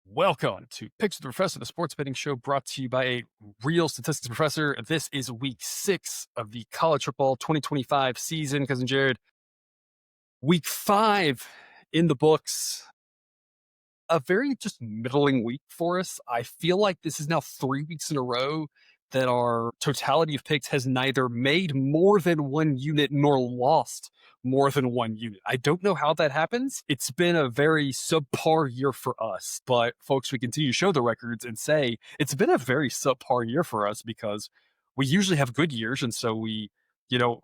Welcome to Picks with the Professor, the sports betting show brought to you by a real statistics professor. This is week 6 of the college football 2025 season, Cousin Jared. Week 5 in the books. A very just middling week for us. I feel like this is now 3 weeks in a row that our totality of picks has neither made more than one unit nor lost more than one unit. I don't know how that happens. It's been a very subpar year for us, but folks, we continue to show the records and say it's been a very subpar year for us because we usually have good years. And so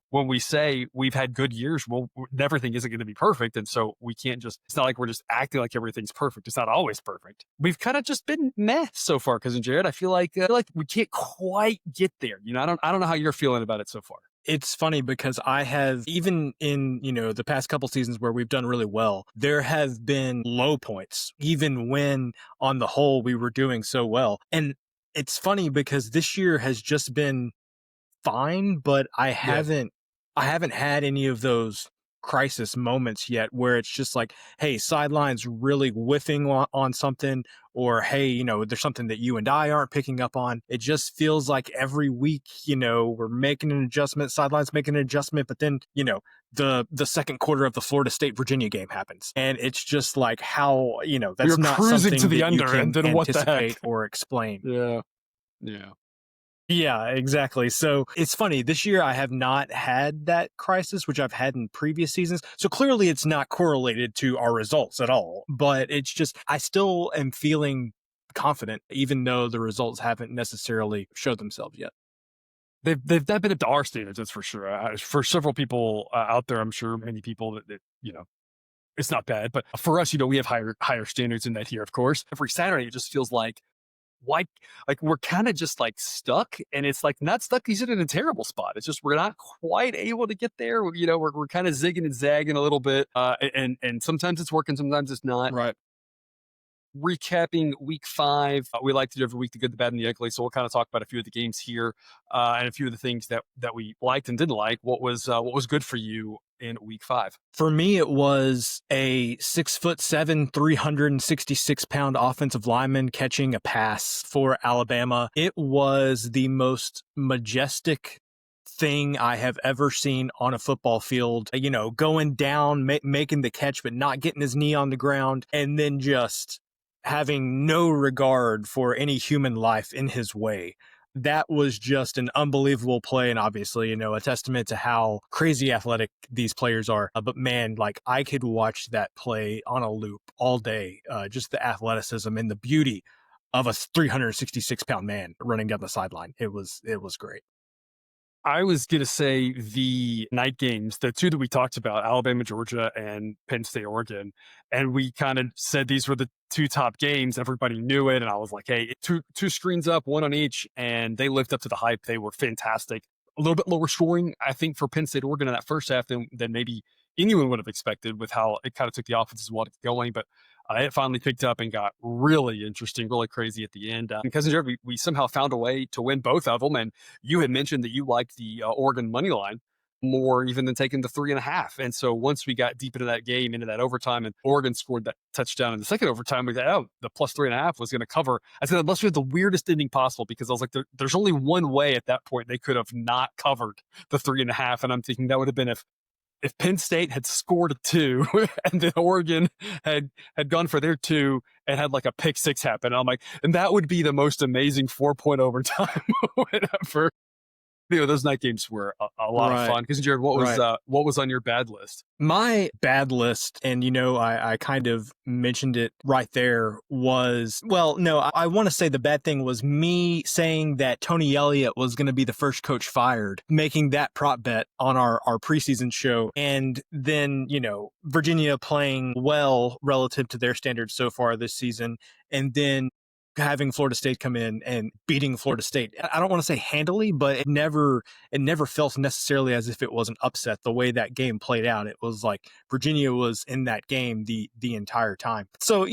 when we say we've had good years, well, everything isn't going to be perfect. And so we can't it's not like we're just acting like everything's perfect. It's not always perfect. We've kind of just been meh so far, Cousin Jared. I feel like we can't quite get there. I don't know how you're feeling about it so far. It's funny because I have, even in, the past couple seasons where we've done really well, there have been low points, even when on the whole we were doing so well. And it's funny because this year has just been fine, but I haven't had any of those crisis moments yet where it's just like, hey, sideline's really whiffing on something, or hey, there's something that you and I aren't picking up on. It just feels like every week, we're making an adjustment, sideline's making an adjustment, but then, the second quarter of the Florida State Virginia game happens, and it's just like how, that's not cruising something to the that under you can and then what the anticipate heck? or explain. Yeah, exactly. So it's funny. This year I have not had that crisis, which I've had in previous seasons. So clearly it's not correlated to our results at all. But it's just, I still am feeling confident, even though the results haven't necessarily showed themselves yet. They've not been up to our standards, that's for sure. For several people out there, I'm sure many people that it's not bad. But for us, we have higher standards in that here, of course. Every Saturday, it just feels like, why, like we're kind of just like stuck, and it's like not stuck. He's in a terrible spot. It's just we're not quite able to get there. We're kind of zigging and zagging a little bit, and sometimes it's working, sometimes it's not. Right. Recapping week 5, we like to do every week the good, the bad, and the ugly. So we'll kind of talk about a few of the games here, and a few of the things that we liked and didn't like. What was good for you in week 5? For me, it was a 6'7", 366-pound offensive lineman catching a pass for Alabama. It was the most majestic thing I have ever seen on a football field. Going down, making the catch, but not getting his knee on the ground, and then just having no regard for any human life in his way. That was just an unbelievable play, and obviously, a testament to how crazy athletic these players are. But man, like I could watch that play on a loop all day. Just the athleticism and the beauty of a 366-pound man running down the sideline. It was great. I was going to say the night games, the two that we talked about, Alabama, Georgia, and Penn State, Oregon. And we kind of said these were the two top games. Everybody knew it. And I was like, hey, two screens up, one on each. And they lived up to the hype. They were fantastic. A little bit lower scoring, I think, for Penn State, Oregon in that first half than maybe anyone would have expected with how it kind of took the offenses while it's going. But it finally picked up and got really interesting, really crazy at the end. And Cousin Jared, we somehow found a way to win both of them. And you had mentioned that you liked the Oregon money line more even than taking the 3.5. And so once we got deep into that game, into that overtime, and Oregon scored that touchdown in the second overtime, we thought, the plus 3.5 was going to cover. I said, unless we had the weirdest ending possible, because I was like, there's only one way at that point they could have not covered the 3.5. And I'm thinking that would have been if Penn State had scored a 2 and then Oregon had gone for their 2 and had like a pick 6 happen. I'm like, and that would be the most amazing 4-point overtime whenever. Those night games were a lot of fun. Because Jared, what was on your bad list? My bad list, and I kind of mentioned it right there, was, well, no, I want to say the bad thing was me saying that Tony Elliott was going to be the first coach fired, making that prop bet on our preseason show. And then, Virginia playing well relative to their standards so far this season. And then having Florida State come in and beating Florida State. I don't want to say handily, but it never felt necessarily as if it was an upset the way that game played out. It was like Virginia was in that game the entire time. So,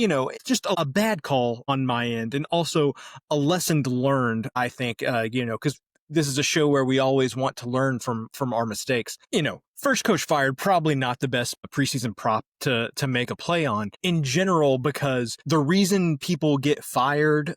just a bad call on my end, and also a lesson learned, I think, because this is a show where we always want to learn from our mistakes. First coach fired, probably not the best preseason prop to make a play on in general, because the reason people get fired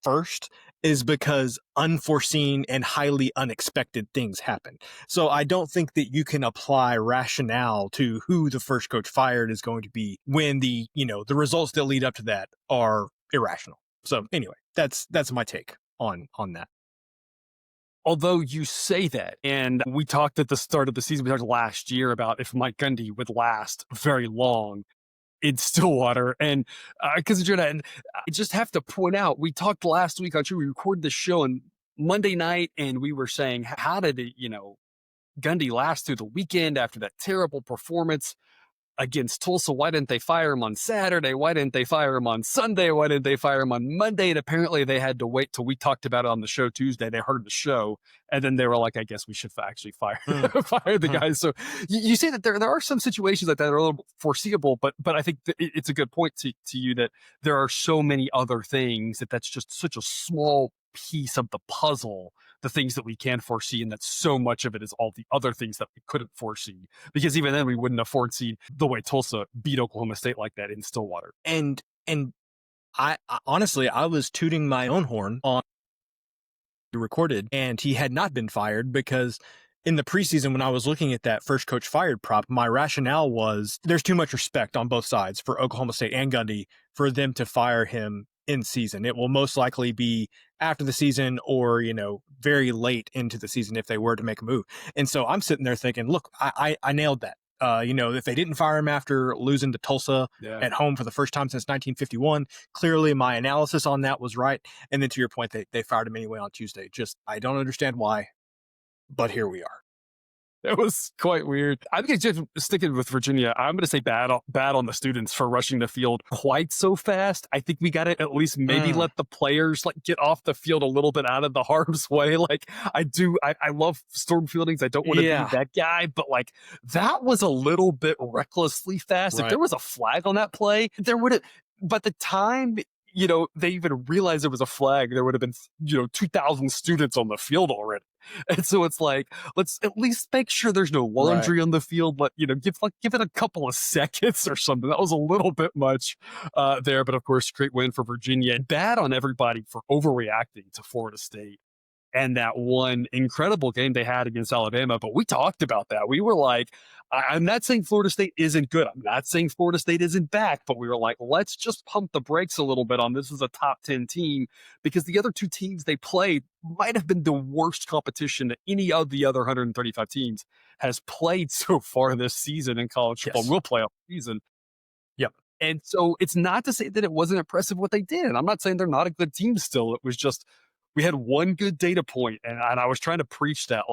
first is because unforeseen and highly unexpected things happen. So I don't think that you can apply rationale to who the first coach fired is going to be when the results that lead up to that are irrational. So anyway, that's my take on that. Although you say that, and we talked at the start of the season, we talked last year about if Mike Gundy would last very long in Stillwater. And because and I just have to point out, we talked last week, we recorded the show on Monday night, and we were saying, how did it, Gundy last through the weekend after that terrible performance against Tulsa? Why didn't they fire him on Saturday? Why didn't they fire him on Sunday? Why didn't they fire him on Monday? And apparently they had to wait till we talked about it on the show Tuesday. They heard the show, and then they were like, I guess we should actually fire the guys. So you say that there are some situations like that are a little foreseeable, but I think it's a good point to you that there are so many other things that's just such a small piece of the puzzle, the things that we can foresee, and that so much of it is all the other things that we couldn't foresee, because even then we wouldn't have foreseen the way Tulsa beat Oklahoma State like that in Stillwater. And I honestly, I was tooting my own horn on recorded, and he had not been fired, because in the preseason, when I was looking at that first coach fired prop, my rationale was there's too much respect on both sides for Oklahoma State and Gundy for them to fire him in season. It will most likely be after the season, or, very late into the season if they were to make a move. And so I'm sitting there thinking, look, I nailed that. If they didn't fire him after losing to Tulsa at home for the first time since 1951, clearly my analysis on that was right. And then to your point, they fired him anyway on Tuesday. Just, I don't understand why, but here we are. It was quite weird. I think just sticking with Virginia, I'm going to say bad on the students for rushing the field quite so fast. I think we got to at least maybe let the players get off the field a little bit out of the harm's way. I love storm fieldings. I don't want to be that guy, but that was a little bit recklessly fast. Right. If there was a flag on that play, there would have, by the time they even realized it was a flag, there would have been, 2,000 students on the field already. And so it's let's at least make sure there's no laundry on the field. But, give it a couple of seconds or something. That was a little bit much there. But of course, great win for Virginia, and bad on everybody for overreacting to Florida State and that one incredible game they had against Alabama. But we talked about that. We were like, I'm not saying Florida State isn't good. I'm not saying Florida State isn't back, but we were like, let's just pump the brakes a little bit on this as a top 10 team, because the other two teams they played might have been the worst competition that any of the other 135 teams has played so far this season in college football. Will play all season. Yep. And so it's not to say that it wasn't impressive what they did. And I'm not saying they're not a good team still. It was just, we had one good data point, and I was trying to preach that,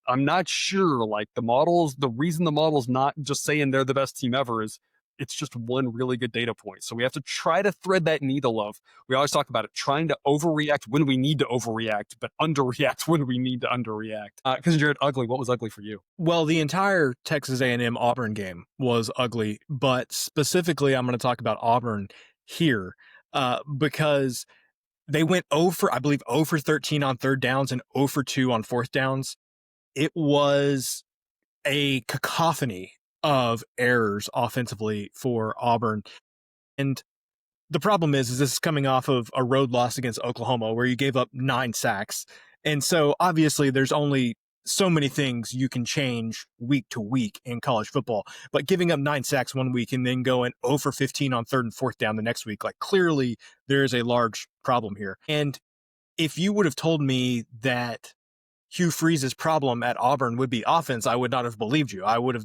I'm not sure, the reason the model's not just saying they're the best team ever is it's just one really good data point. So we have to try to thread that needle of, we always talk about it, trying to overreact when we need to overreact, but underreact when we need to underreact. Because Jared, ugly, what was ugly for you? Well, the entire Texas A&M Auburn game was ugly, but specifically I'm going to talk about Auburn here because they went 0 for 13 on third downs and 0 for 2 on fourth downs. It was a cacophony of errors offensively for Auburn. And the problem is this is coming off of a road loss against Oklahoma where you gave up 9 sacks. And so obviously there's only so many things you can change week to week in college football, but giving up 9 sacks one week and then going 0 for 15 on third and fourth down the next week, clearly there is a large problem here. And if you would have told me that Hugh Freeze's problem at Auburn would be offense, I would not have believed you. I would have,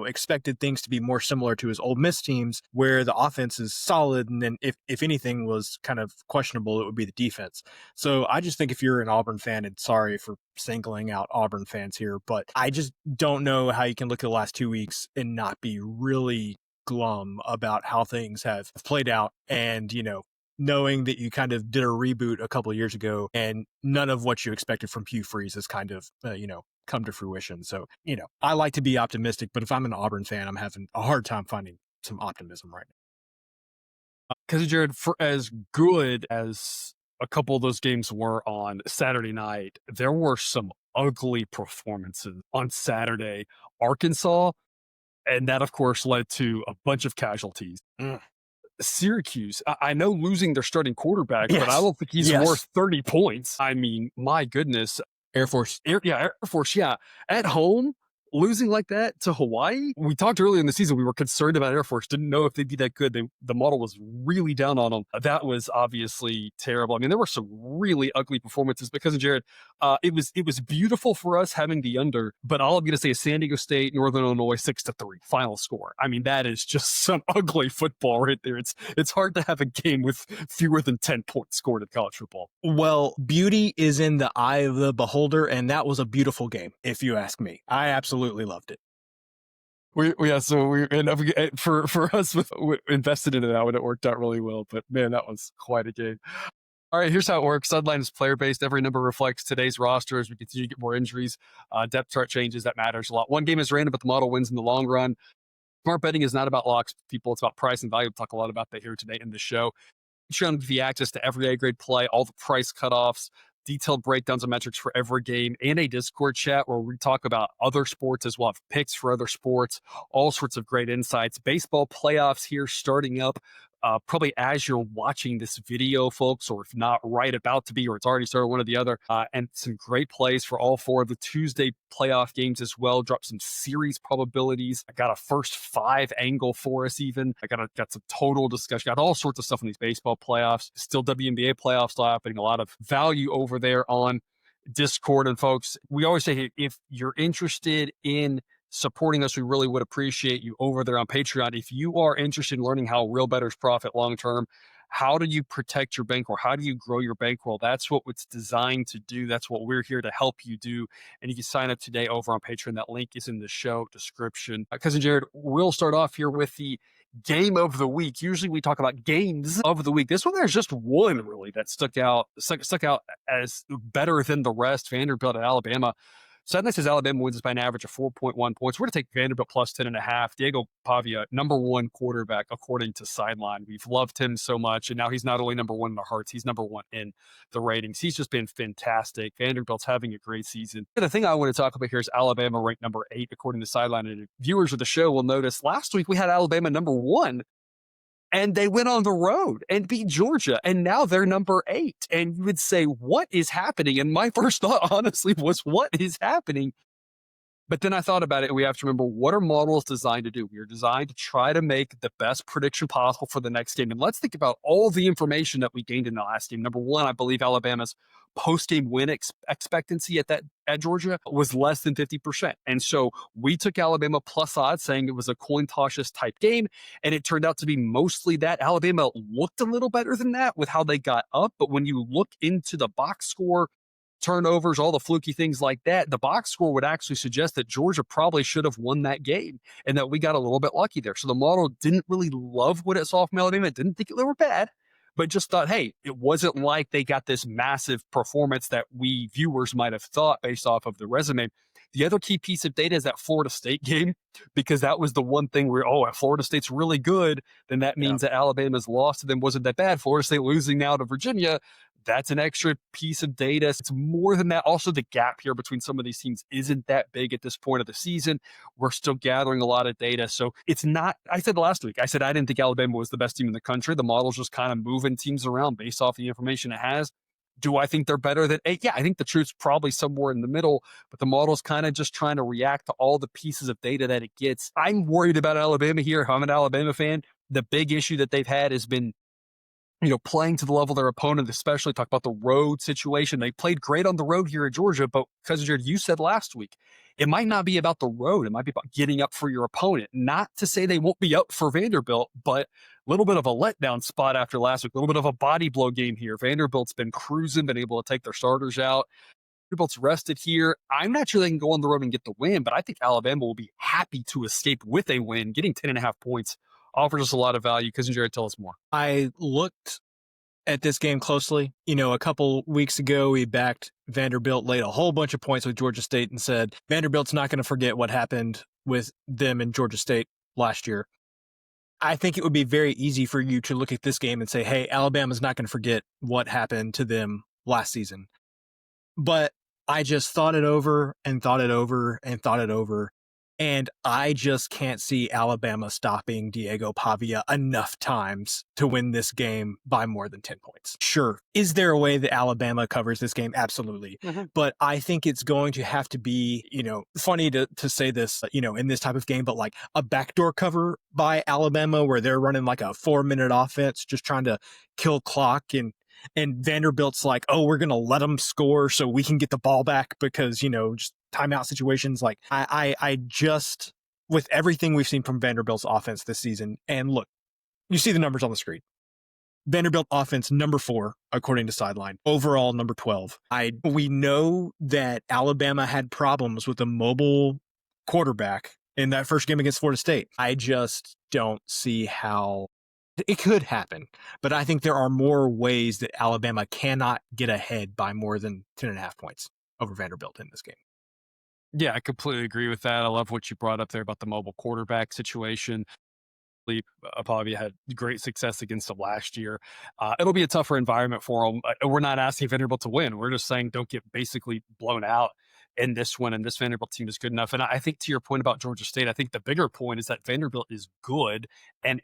expected things to be more similar to his Ole Miss teams where the offense is solid. And then if anything was kind of questionable, it would be the defense. So I just think if you're an Auburn fan, and sorry for singling out Auburn fans here, but I just don't know how you can look at the last 2 weeks and not be really glum about how things have played out. And, knowing that you kind of did a reboot a couple of years ago and none of what you expected from Hugh Freeze has kind of, come to fruition. So, I like to be optimistic, but if I'm an Auburn fan, I'm having a hard time finding some optimism right now. Because Jared, for as good as a couple of those games were on Saturday night, there were some ugly performances on Saturday. Arkansas, and that, of course, led to a bunch of casualties. Mm. Syracuse, I know losing their starting quarterback, but I Yes. don't think he's Yes. worth 30 points. I mean, my goodness. Air Force. Air Force, yeah. At home, losing like that to Hawaii. We talked earlier in the season, we were concerned about Air Force, didn't know if they'd be that good. The model was really down on them. That was obviously terrible. I mean, there were some really ugly performances because of Jared. It was beautiful for us having the under, but all I'm going to say is San Diego State, Northern Illinois, 6-3 final score. I mean, that is just some ugly football right there. It's hard to have a game with fewer than 10 points scored in college football. Well, beauty is in the eye of the beholder, and that was a beautiful game, if you ask me. I absolutely loved it. For us we invested in it now, and it worked out really well. But man, that was quite a game. All right, here's how it works. Sideline is player based. Every number reflects today's roster. As we continue to get more injuries, depth chart changes. That matters a lot. One game is random, but the model wins in the long run. Smart betting is not about locks, people. It's about price and value. We'll talk a lot about that here today in the show. Patreon the access to every A-grade play, all the price cutoffs, detailed breakdowns of metrics for every game, and a Discord chat where we talk about other sports as well, have picks for other sports, all sorts of great insights. Baseball playoffs here starting up. Probably as you're watching this video, folks, or if not right about to be, or it's already started, one or the other. And some great plays for all four of the Tuesday playoff games as well. Drop some series probabilities. I got a first five angle for us even. I got some total discussion. Got all sorts of stuff in these baseball playoffs. Still WNBA playoffs still happening. A lot of value over there on Discord. And folks, we always say, if you're interested in supporting us, we really would appreciate you over there on Patreon. If you are interested in learning how real bettors profit long term, how do you protect your bankroll? How do you grow your bankroll? That's what it's designed to do. That's what we're here to help you do. And you can sign up today over on Patreon. That link is in the show description. Cousin Jared, we'll start off here with the game of the week. Usually we talk about games of the week. This one, there's just one really that stuck out as better than the rest. Vanderbilt at Alabama. Suddenly says Alabama wins by an average of 4.1 points. We're going to take Vanderbilt plus 10.5. Diego Pavia, number one quarterback, according to Sideline. We've loved him so much. And now he's not only number one in our hearts, he's number one in the ratings. He's just been fantastic. Vanderbilt's having a great season. The thing I want to talk about here is Alabama ranked number 8, according to Sideline. And viewers of the show will notice last week we had Alabama number 1. And they went on the road and beat Georgia, and now they're number 8. And you would say, what is happening? And my first thought, honestly, was, what is happening? But then I thought about it, and we have to remember, what are models designed to do? We are designed to try to make the best prediction possible for the next game. And let's think about all the information that we gained in the last game. Number one, I believe Alabama's post-game win expectancy at Georgia was less than 50%. And so we took Alabama plus odds, saying it was a coin tosses type game. And it turned out to be mostly that. Alabama looked a little better than that with how they got up. But when you look into the box score, turnovers, all the fluky things like that, the box score would actually suggest that Georgia probably should have won that game and that we got a little bit lucky there. So the model didn't really love what it saw from Alabama. It didn't think they were bad, but just thought, hey, it wasn't like they got this massive performance that we viewers might have thought based off of the resume. The other key piece of data is that Florida State game, because that was the one thing where, if Florida State's really good, then that means that Alabama's loss to them wasn't that bad. Florida State losing now to Virginia, that's an extra piece of data. It's more than that. Also, the gap here between some of these teams isn't that big at this point of the season. We're still gathering a lot of data. So it's not, I said last week, I didn't think Alabama was the best team in the country. The model's just kind of moving teams around based off the information it has. Do I think they're better than 8? Yeah, I think the truth's probably somewhere in the middle, but the model's kind of just trying to react to all the pieces of data that it gets. I'm worried about Alabama here. I'm an Alabama fan. The big issue that they've had has been playing to the level of their opponent, especially talk about the road situation. They played great on the road here at Georgia, but Cousin Jared, you said last week, it might not be about the road. It might be about getting up for your opponent. Not to say they won't be up for Vanderbilt, but a little bit of a letdown spot after last week, a little bit of a body blow game here. Vanderbilt's been cruising, been able to take their starters out. Vanderbilt's rested here. I'm not sure they can go on the road and get the win, but I think Alabama will be happy to escape with a win. Getting 10.5 points offers us a lot of value. Cousin Jared, tell us more. I looked at this game closely. A couple weeks ago, we backed Vanderbilt, laid a whole bunch of points with Georgia State, and said Vanderbilt's not going to forget what happened with them in Georgia State last year. I think it would be very easy for you to look at this game and say, hey, Alabama's not going to forget what happened to them last season. But I just thought it over and thought it over and thought it over. And I just can't see Alabama stopping Diego Pavia enough times to win this game by more than 10 points. Sure. Is there a way that Alabama covers this game? Absolutely. Mm-hmm. But I think it's going to have to be, funny to say this, in this type of game, but like a backdoor cover by Alabama where they're running like a 4-minute offense, just trying to kill clock, and Vanderbilt's like, oh, we're going to let them score so we can get the ball back because, just timeout situations. Like I just, with everything we've seen from Vanderbilt's offense this season, and look, you see the numbers on the screen. Vanderbilt offense number 4, according to Sideline. Overall, number 12. We know that Alabama had problems with a mobile quarterback in that first game against Florida State. I just don't see how it could happen, but I think there are more ways that Alabama cannot get ahead by more than 10.5 points over Vanderbilt in this game. Yeah, I completely agree with that. I love what you brought up there about the mobile quarterback situation. Pavia had great success against them last year. It'll be a tougher environment for them. We're not asking Vanderbilt to win. We're just saying don't get basically blown out in this one, and this Vanderbilt team is good enough. And I think to your point about Georgia State, I think the bigger point is that Vanderbilt is good and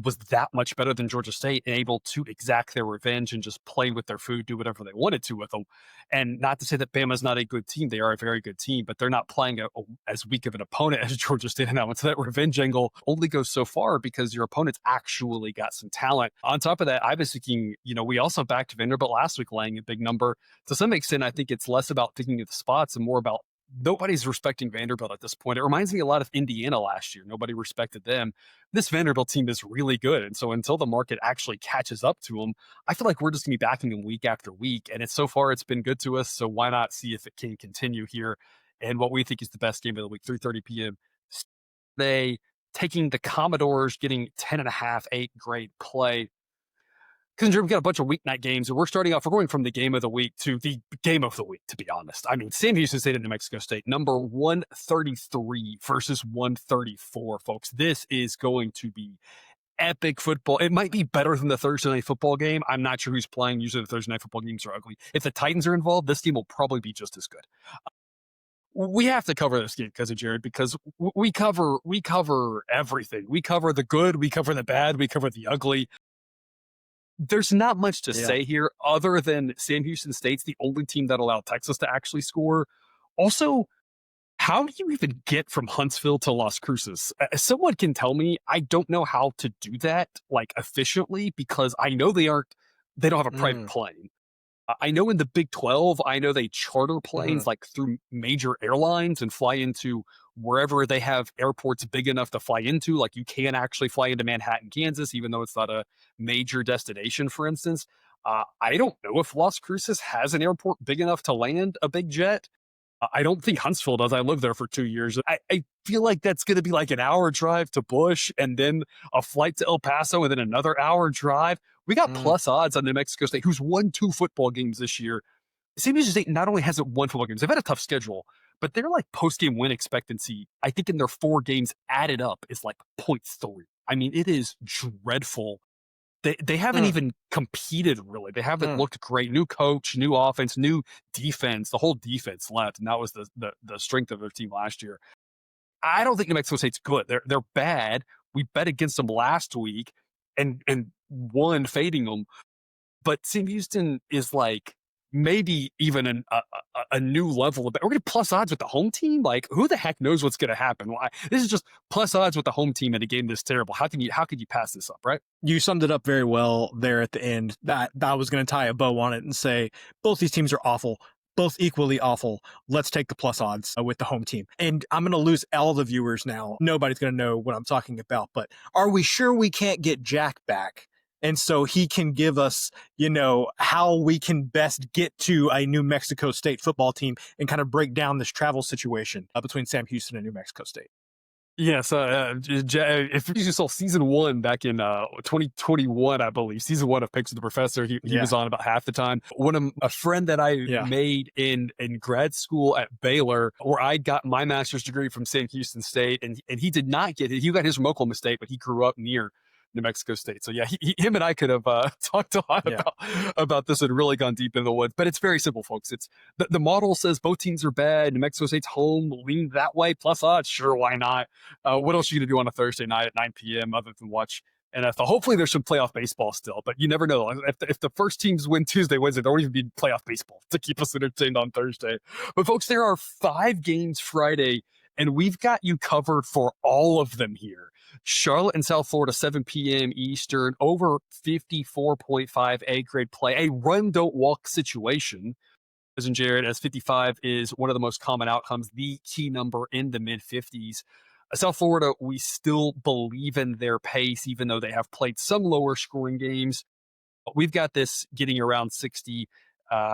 was that much better than Georgia State and able to exact their revenge and just play with their food, do whatever they wanted to with them. And not to say that Bama's not a good team. They are a very good team, but they're not playing as weak of an opponent as Georgia State now. And so that revenge angle only goes so far because your opponent's actually got some talent. On top of that, I was thinking, we also backed Vanderbilt last week laying a big number. To some extent, I think it's less about thinking of the spots and more about nobody's respecting Vanderbilt at this point. It reminds me a lot of Indiana last year. Nobody respected them. This Vanderbilt team is really good. And so until the market actually catches up to them, I feel like we're just going to be backing them week after week. And so far, it's been good to us. So why not see if it can continue here? And what we think is the best game of the week, 3:30 p.m. They taking the Commodores, getting 10.5, 8, great play. Because we've got a bunch of weeknight games, and we're going from the game of the week to the game of the week, to be honest. I mean, Sam Houston State and New Mexico State, number 133 versus 134, folks. This is going to be epic football. It might be better than the Thursday night football game. I'm not sure who's playing. Usually the Thursday night football games are ugly. If the Titans are involved, this game will probably be just as good. We have to cover this game because of Jared, because we cover everything. We cover the good, we cover the bad, we cover the ugly. There's not much to say here other than Sam Houston State's the only team that allowed Texas to actually score. Also, how do you even get from Huntsville to Las Cruces? Someone can tell me. I don't know how to do that like efficiently because I know they don't have a private plane. I know in the Big 12, I know they charter planes like through major airlines and fly into wherever they have airports big enough to fly into. Like you can actually fly into Manhattan, Kansas, even though it's not a major destination, for instance. I don't know if Las Cruces has an airport big enough to land a big jet. I don't think Huntsville does. I lived there for 2 years. I feel like that's going to be like an hour drive to Bush and then a flight to El Paso and then another hour drive. We got plus odds on New Mexico State, who's won 2 football games this year. Sam Houston State not only hasn't won football games, they've had a tough schedule, but their like post-game win expectancy, I think in their 4 games added up is like 0.3. I mean, it is dreadful. They haven't even competed really. They haven't looked great. New coach, new offense, new defense. The whole defense left, and that was the strength of their team last year. I don't think New Mexico State's good. They're bad. We bet against them last week and won fading them. But Sam Houston is like maybe even a new level of it. We're going to plus odds with the home team. Like who the heck knows what's going to happen? Why? This is just plus odds with the home team in a game this terrible. How could you pass this up, right? You summed it up very well there at the end. That I was going to tie a bow on it and say both these teams are awful. Both equally awful. Let's take the plus odds with the home team. And I'm going to lose all the viewers now. Nobody's going to know what I'm talking about. But are we sure we can't get Jack back? And so he can give us, how we can best get to a New Mexico State football team and kind of break down this travel situation between Sam Houston and New Mexico State. Yes, if you saw season one back in 2021, I believe, season one of Picks with the Professor, he Yeah. was on about half the time. A friend that I Yeah. made in grad school at Baylor, where I got my master's degree from Sam Houston State, and he did not get it. He got his from Oklahoma State, but he grew up near New Mexico State. So yeah, him and I could have talked a lot Yeah. about this and really gone deep into the woods. But it's very simple, folks. It's the model says both teams are bad. New Mexico State's home, lean that way, plus odds. Sure, why not? What else are you going to do on a Thursday night at 9 p.m. other than watch NFL? Hopefully, there's some playoff baseball still, but you never know. If the first teams win Tuesday, Wednesday, there won't even be playoff baseball to keep us entertained on Thursday. But, folks, there are 5 games Friday, and we've got you covered for all of them here. Charlotte and South Florida, 7 p.m. Eastern, over 54.5 A grade play, a run, don't walk situation. As in Jared, as 55 is one of the most common outcomes, the key number in the mid 50s. South Florida, we still believe in their pace, even though they have played some lower scoring games. We've got this getting around 60.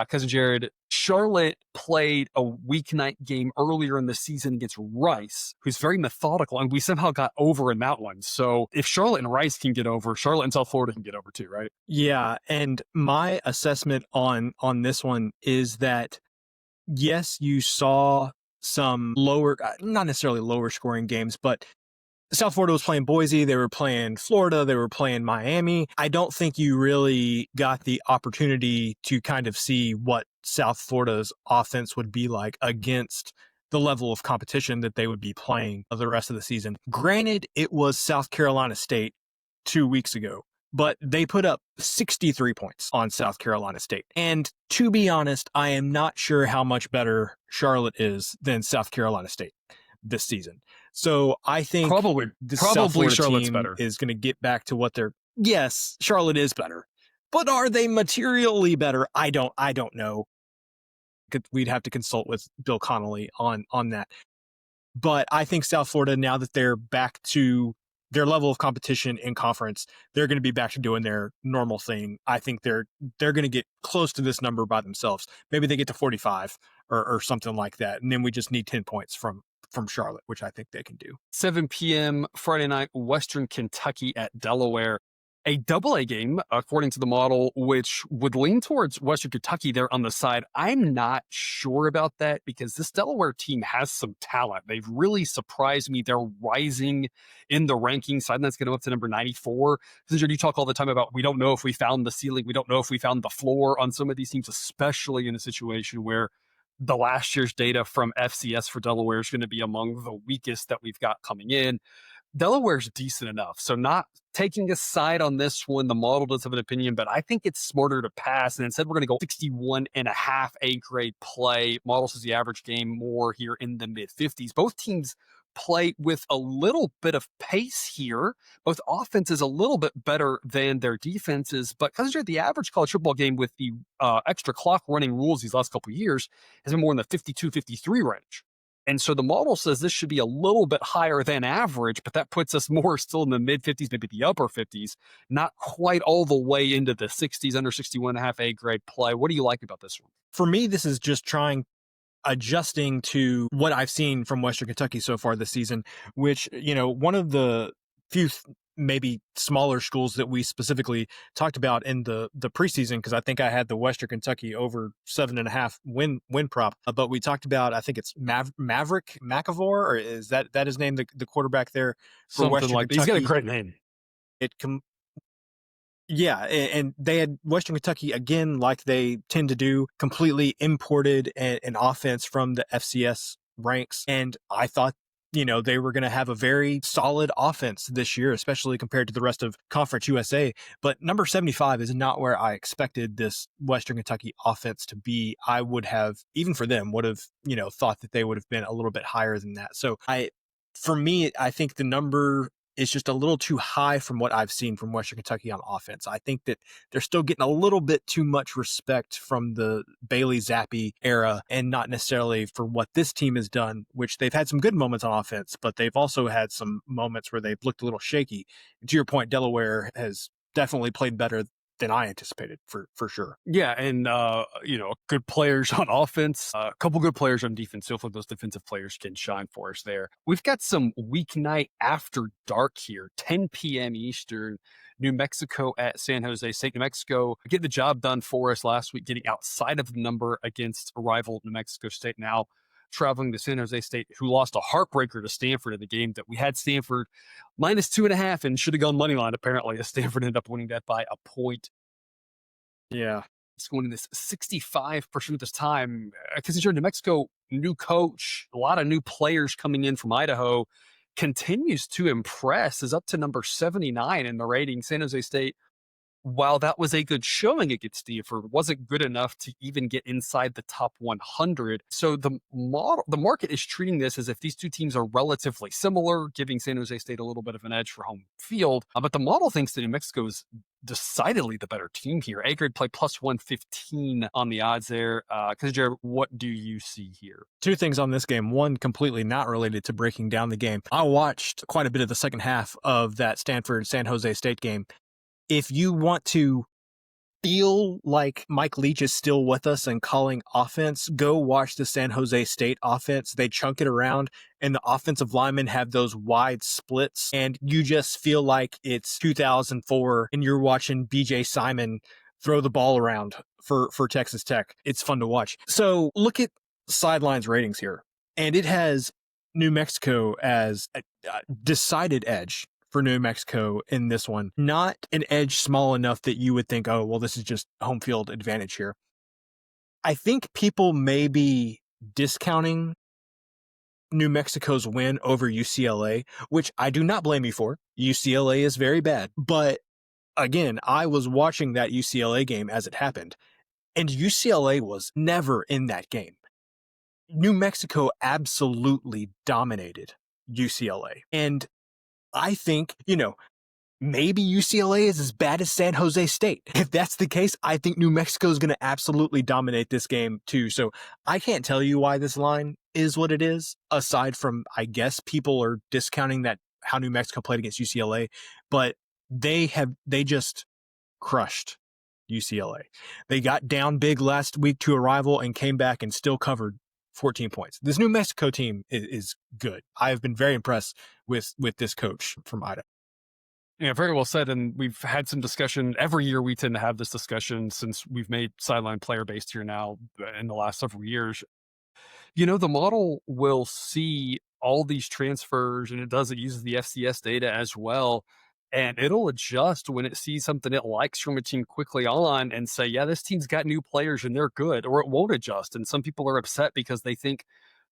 Cousin Jared, Charlotte played a weeknight game earlier in the season against Rice, who's very methodical, and we somehow got over in that one. So if Charlotte and Rice can get over, Charlotte and South Florida can get over too, right? Yeah, and my assessment on this one is that yes, you saw some lower, not necessarily lower scoring games, but South Florida was playing Boise, they were playing Florida, they were playing Miami. I don't think you really got the opportunity to kind of see what South Florida's offense would be like against the level of competition that they would be playing the rest of the season. Granted, it was South Carolina State 2 weeks ago, but they put up 63 points on South Carolina State. And to be honest, I am not sure how much better Charlotte is than South Carolina State this season. So I think the South Probably Florida Charlotte's team better. is going to get back to what they're. Yes, Charlotte is better, but are they materially better? I don't know. We'd have to consult with Bill Connolly on that. But I think South Florida, now that they're back to their level of competition in conference, they're going to be back to doing their normal thing. I think they're going to get close to this number by themselves. Maybe they get to 45 or something like that, and then we just need 10 points from Charlotte, which I think they can do. 7 p.m. Friday night, Western Kentucky at Delaware. A double-A game, according to the model, which would lean towards Western Kentucky there on the side. I'm not sure about that because this Delaware team has some talent. They've really surprised me. They're rising in the rankings. Side that's getting up to number 94. You talk all the time about we don't know if we found the ceiling. We don't know if we found the floor on some of these teams, especially in a situation where the last year's data from FCS for Delaware is going to be among the weakest that we've got coming in. Delaware's decent enough. So not taking a side on this one. The model does have an opinion, but I think it's smarter to pass. And instead, we're going to go 61.5 A grade play. Model says the average game more here in the mid 50s. Both teams play with a little bit of pace here. Both offenses a little bit better than their defenses, but because you're the average college football game with the extra clock running rules these last couple of years has been more in the 52, 53 range. And so the model says this should be a little bit higher than average, but that puts us more still in the mid 50s, maybe the upper 50s, not quite all the way into the 60s, under 61.5 A grade play. What do you like about this one? For me, this is just adjusting to what I've seen from Western Kentucky so far this season, which, one of the few maybe smaller schools that we specifically talked about in the preseason, because I think I had the Western Kentucky over 7.5 win prop. But we talked about, I think it's Maverick McAvor, or is that his name, the quarterback there for Something Western like that. Kentucky. He's got a great name. Yeah, and they had Western Kentucky, again, like they tend to do, completely imported an offense from the FCS ranks. And I thought, they were going to have a very solid offense this year, especially compared to the rest of Conference USA. But number 75 is not where I expected this Western Kentucky offense to be. I would have, even for them, would have, thought that they would have been a little bit higher than that. So for me, I think the number is just a little too high from what I've seen from Western Kentucky on offense. I think that they're still getting a little bit too much respect from the Bailey Zappi era and not necessarily for what this team has done, which they've had some good moments on offense, but they've also had some moments where they've looked a little shaky. And to your point, Delaware has definitely played better than I anticipated for sure. Yeah, and good players on offense, a couple good players on defense. Hopefully, those defensive players can shine for us there. We've got some weeknight after dark here, 10 p.m. Eastern. New Mexico at San Jose State. New Mexico getting the job done for us last week, getting outside of the number against a rival New Mexico State. Now traveling to San Jose State, who lost a heartbreaker to Stanford in the game that we had Stanford -2.5 and should have gone money line. Apparently, as Stanford ended up winning that by a point. Yeah. It's going in this 65% of this time. Because New Mexico, new coach, a lot of new players coming in from Idaho, continues to impress, is up to number 79 in the rating. San Jose State, while that was a good showing against Stanford, wasn't good enough to even get inside the top 100. So the market is treating this as if these two teams are relatively similar, giving San Jose State a little bit of an edge for home field. But the model thinks that New Mexico is decidedly the better team here. A grade play plus 115 on the odds there. Because Jared, what do you see here? Two things on this game. One, completely not related to breaking down the game. I watched quite a bit of the second half of that Stanford San Jose State game. If you want to feel like Mike Leach is still with us and calling offense, go watch the San Jose State offense. They chunk it around, and the offensive linemen have those wide splits, and you just feel like it's 2004 and you're watching BJ Simon throw the ball around for Texas Tech. It's fun to watch. So look at Sidelines ratings here, and it has New Mexico as a decided edge for New Mexico in this one. Not an edge small enough that you would think, oh, well, this is just home field advantage here. I think people may be discounting New Mexico's win over UCLA, which I do not blame you for. UCLA is very bad. But again, I was watching that UCLA game as it happened, and UCLA was never in that game. New Mexico absolutely dominated UCLA. And I think, maybe UCLA is as bad as San Jose State. If that's the case, I think New Mexico is going to absolutely dominate this game too. So I can't tell you why this line is what it is, aside from, I guess, people are discounting that how New Mexico played against UCLA, but they just crushed UCLA. They got down big last week to a rival and came back and still covered 14 points. This New Mexico team is good. I have been very impressed with this coach from Idaho. Yeah, very well said. And we've had some discussion every year. We tend to have this discussion since we've made sideline player based here now in the last several years. The model will see all these transfers, and it uses the FCS data as well. And it'll adjust when it sees something it likes from a team quickly on and say, yeah, this team's got new players and they're good, or it won't adjust. And some people are upset because they think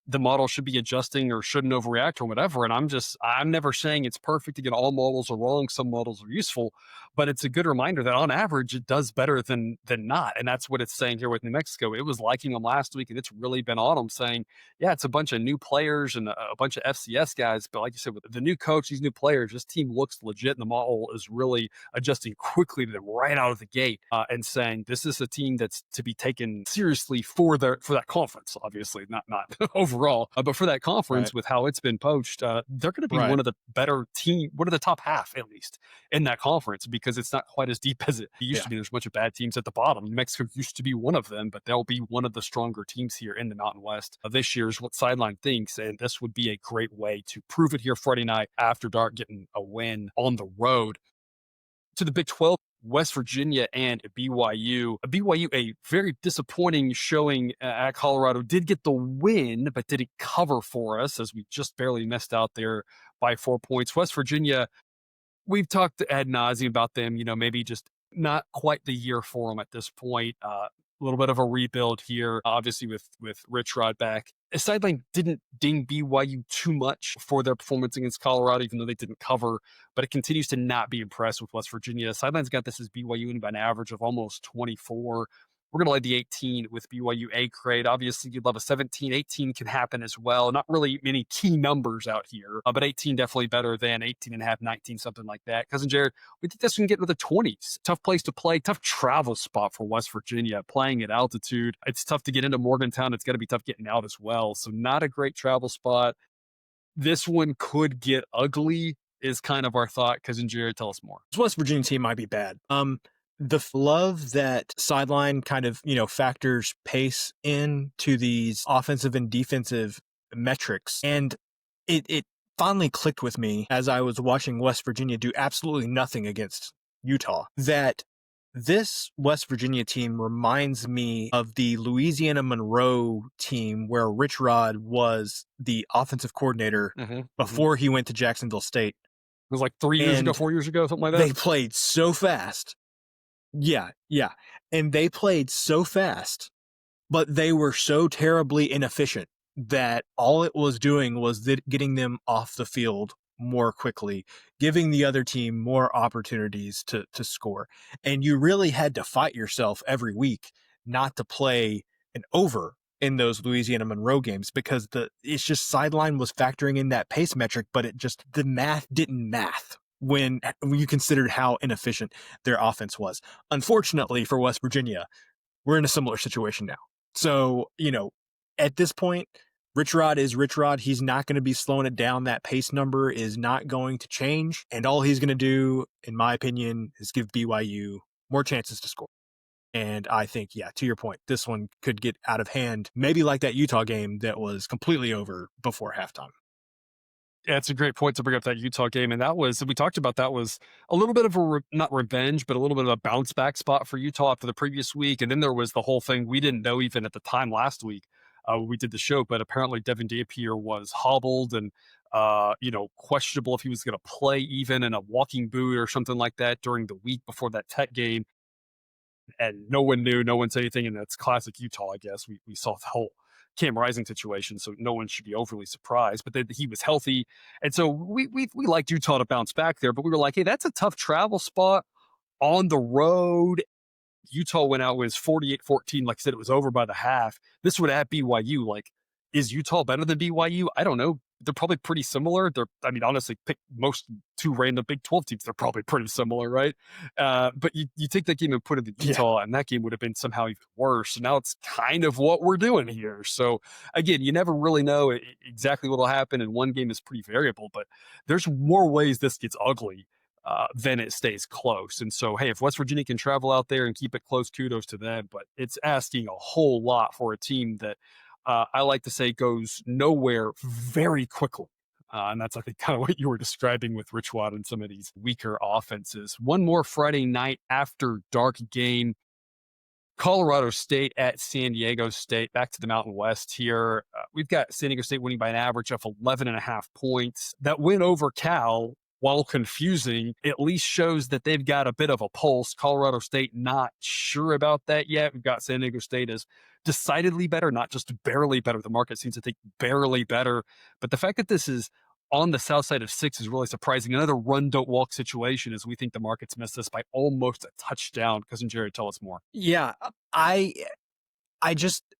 the model should be adjusting or shouldn't overreact or whatever. And I'm never saying it's perfect. Again, all models are wrong. Some models are useful, but it's a good reminder that on average, it does better than not. And that's what it's saying here with New Mexico. It was liking them last week, and it's really been on them saying, yeah, it's a bunch of new players and a bunch of FCS guys. But like you said, with the new coach, these new players, this team looks legit. And the model is really adjusting quickly to them right out of the gate and saying, this is a team that's to be taken seriously for that conference, obviously, not overall, but for that conference, Right. with how it's been poached, they're going to be one of the better one of the top half, at least, in that conference, because it's not quite as deep as it used to be. There's a bunch of bad teams at the bottom. New Mexico used to be one of them, but they'll be one of the stronger teams here in the Mountain West. This year's what Sideline thinks, and this would be a great way to prove it here Friday night after dark, getting a win on the road. To the Big 12, West Virginia and BYU. BYU, a very disappointing showing at Colorado, did get the win, but didn't cover for us, as we just barely missed out there by 4 points. West Virginia, we've talked ad nauseum about them, maybe just not quite the year for them at this point. A little bit of a rebuild here, obviously with Rich Rod back. Sideline didn't ding BYU too much for their performance against Colorado, even though they didn't cover, but it continues to not be impressed with West Virginia. Sideline's got this as BYU in by an average of almost 24. We're going to lay the 18 with BYU A grade. Obviously, you'd love a 17. 18 can happen as well. Not really many key numbers out here, but 18 definitely better than 18 and a half, 19, something like that. Cousin Jared, we think this can get into the 20s. Tough place to play, tough travel spot for West Virginia, playing at altitude. It's tough to get into Morgantown. It's got to be tough getting out as well. So not a great travel spot. This one could get ugly is kind of our thought. Cousin Jared, tell us more. This West Virginia team might be bad. the love that sideline kind of, factors pace into these offensive and defensive metrics. And it finally clicked with me as I was watching West Virginia do absolutely nothing against Utah that this West Virginia team reminds me of the Louisiana Monroe team where Rich Rod was the offensive coordinator Hmm. before he went to Jacksonville State. It was like 3 years ago, And 4 years ago, something like that. they played so fast. Yeah, yeah. And they played so fast, but they were so terribly inefficient that all it was doing was getting them off the field more quickly, giving the other team more opportunities to score. And you really had to fight yourself every week not to play an over in those Louisiana Monroe games because it's just sideline was factoring in that pace metric, but the math didn't math when you considered how inefficient their offense was. Unfortunately for West Virginia, we're in a similar situation now. So, at this point, Rich Rod is Rich Rod. He's not going to be slowing it down. That pace number is not going to change. And all he's going to do, in my opinion, is give BYU more chances to score. And I think, yeah, to your point, this one could get out of hand, maybe like that Utah game that was completely over before halftime. Yeah, it's a great point to bring up that Utah game, and we talked about that was a little bit of not revenge, but a little bit of a bounce back spot for Utah after the previous week, and then there was the whole thing we didn't know even at the time last week when we did the show, but apparently Devin Dampier was hobbled and questionable if he was going to play even in a walking boot or something like that during the week before that Tech game, and no one knew, no one said anything, and that's classic Utah, I guess. We saw the whole Cam Rising situation, so no one should be overly surprised. But then he was healthy, and so we liked Utah to bounce back there. But we were like, hey, that's a tough travel spot on the road. Utah went out with 48-14. Like I said, it was over by the half. This would at BYU. Like, is Utah better than BYU? I don't know. They're probably pretty similar. Honestly, pick most two random Big 12 teams. They're probably pretty similar, right? But you take that game and put it in Yeah. Utah, and that game would have been somehow even worse. So now it's kind of what we're doing here. So again, you never really know exactly what will happen, and one game is pretty variable. But there's more ways this gets ugly then it stays close. And so, hey, if West Virginia can travel out there and keep it close, kudos to them. But it's asking a whole lot for a team that I like to say goes nowhere very quickly. And that's, I think, kind of what you were describing with Rich Watt and some of these weaker offenses. One more Friday night after dark game. Colorado State at San Diego State. Back to the Mountain West here. We've got San Diego State winning by an average of 11.5 points. That win over Cal, while confusing, at least shows that they've got a bit of a pulse. Colorado State, not sure about that yet. We've got San Diego State as decidedly better, not just barely better. The market seems to think barely better. But the fact that this is on the south side of 6 is really surprising. Another run, don't walk situation as we think the market's missed this by almost a touchdown. Cousin Jared, tell us more. Yeah. I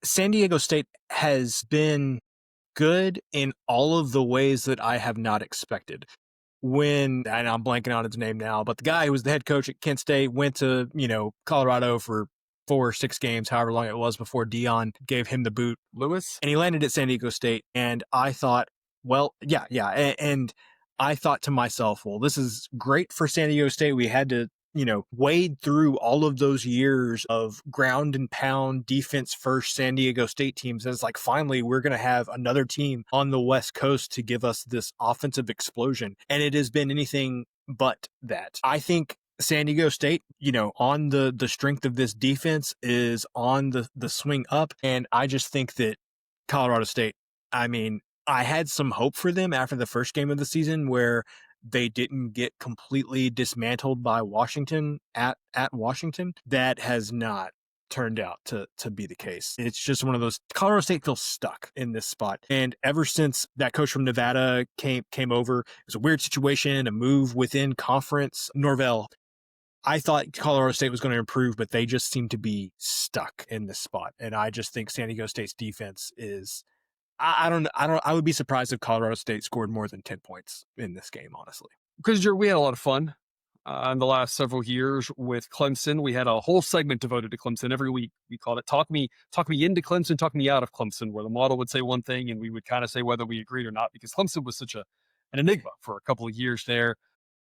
San Diego State has been good in all of the ways that I have not expected. And I'm blanking on his name now, but the guy who was the head coach at Kent State went to, Colorado for 4 or 6 games, however long it was before Dion gave him the boot. Lewis? And he landed at San Diego State. And I thought, well, yeah. And I thought to myself, well, this is great for San Diego State. We had to, wade through all of those years of ground and pound defense first San Diego State teams. And it's like, finally, we're going to have another team on the West Coast to give us this offensive explosion. And it has been anything but that. I think San Diego State, on the strength of this defense is on the swing up. And I just think that Colorado State, I had some hope for them after the first game of the season where they didn't get completely dismantled by Washington at Washington. That has not turned out to be the case. It's just one of those. Colorado State feels stuck in this spot. And ever since that coach from Nevada came over, it was a weird situation, a move within conference. Norvell, I thought Colorado State was going to improve, but they just seem to be stuck in this spot. And I just think San Diego State's defense is, I would be surprised if Colorado State scored more than 10 points in this game, honestly. Because we had a lot of fun in the last several years with Clemson. We had a whole segment devoted to Clemson every week. We called it Talk Me Into Clemson, Talk Me Out of Clemson, where the model would say one thing and we would kind of say whether we agreed or not, because Clemson was such an enigma for a couple of years there.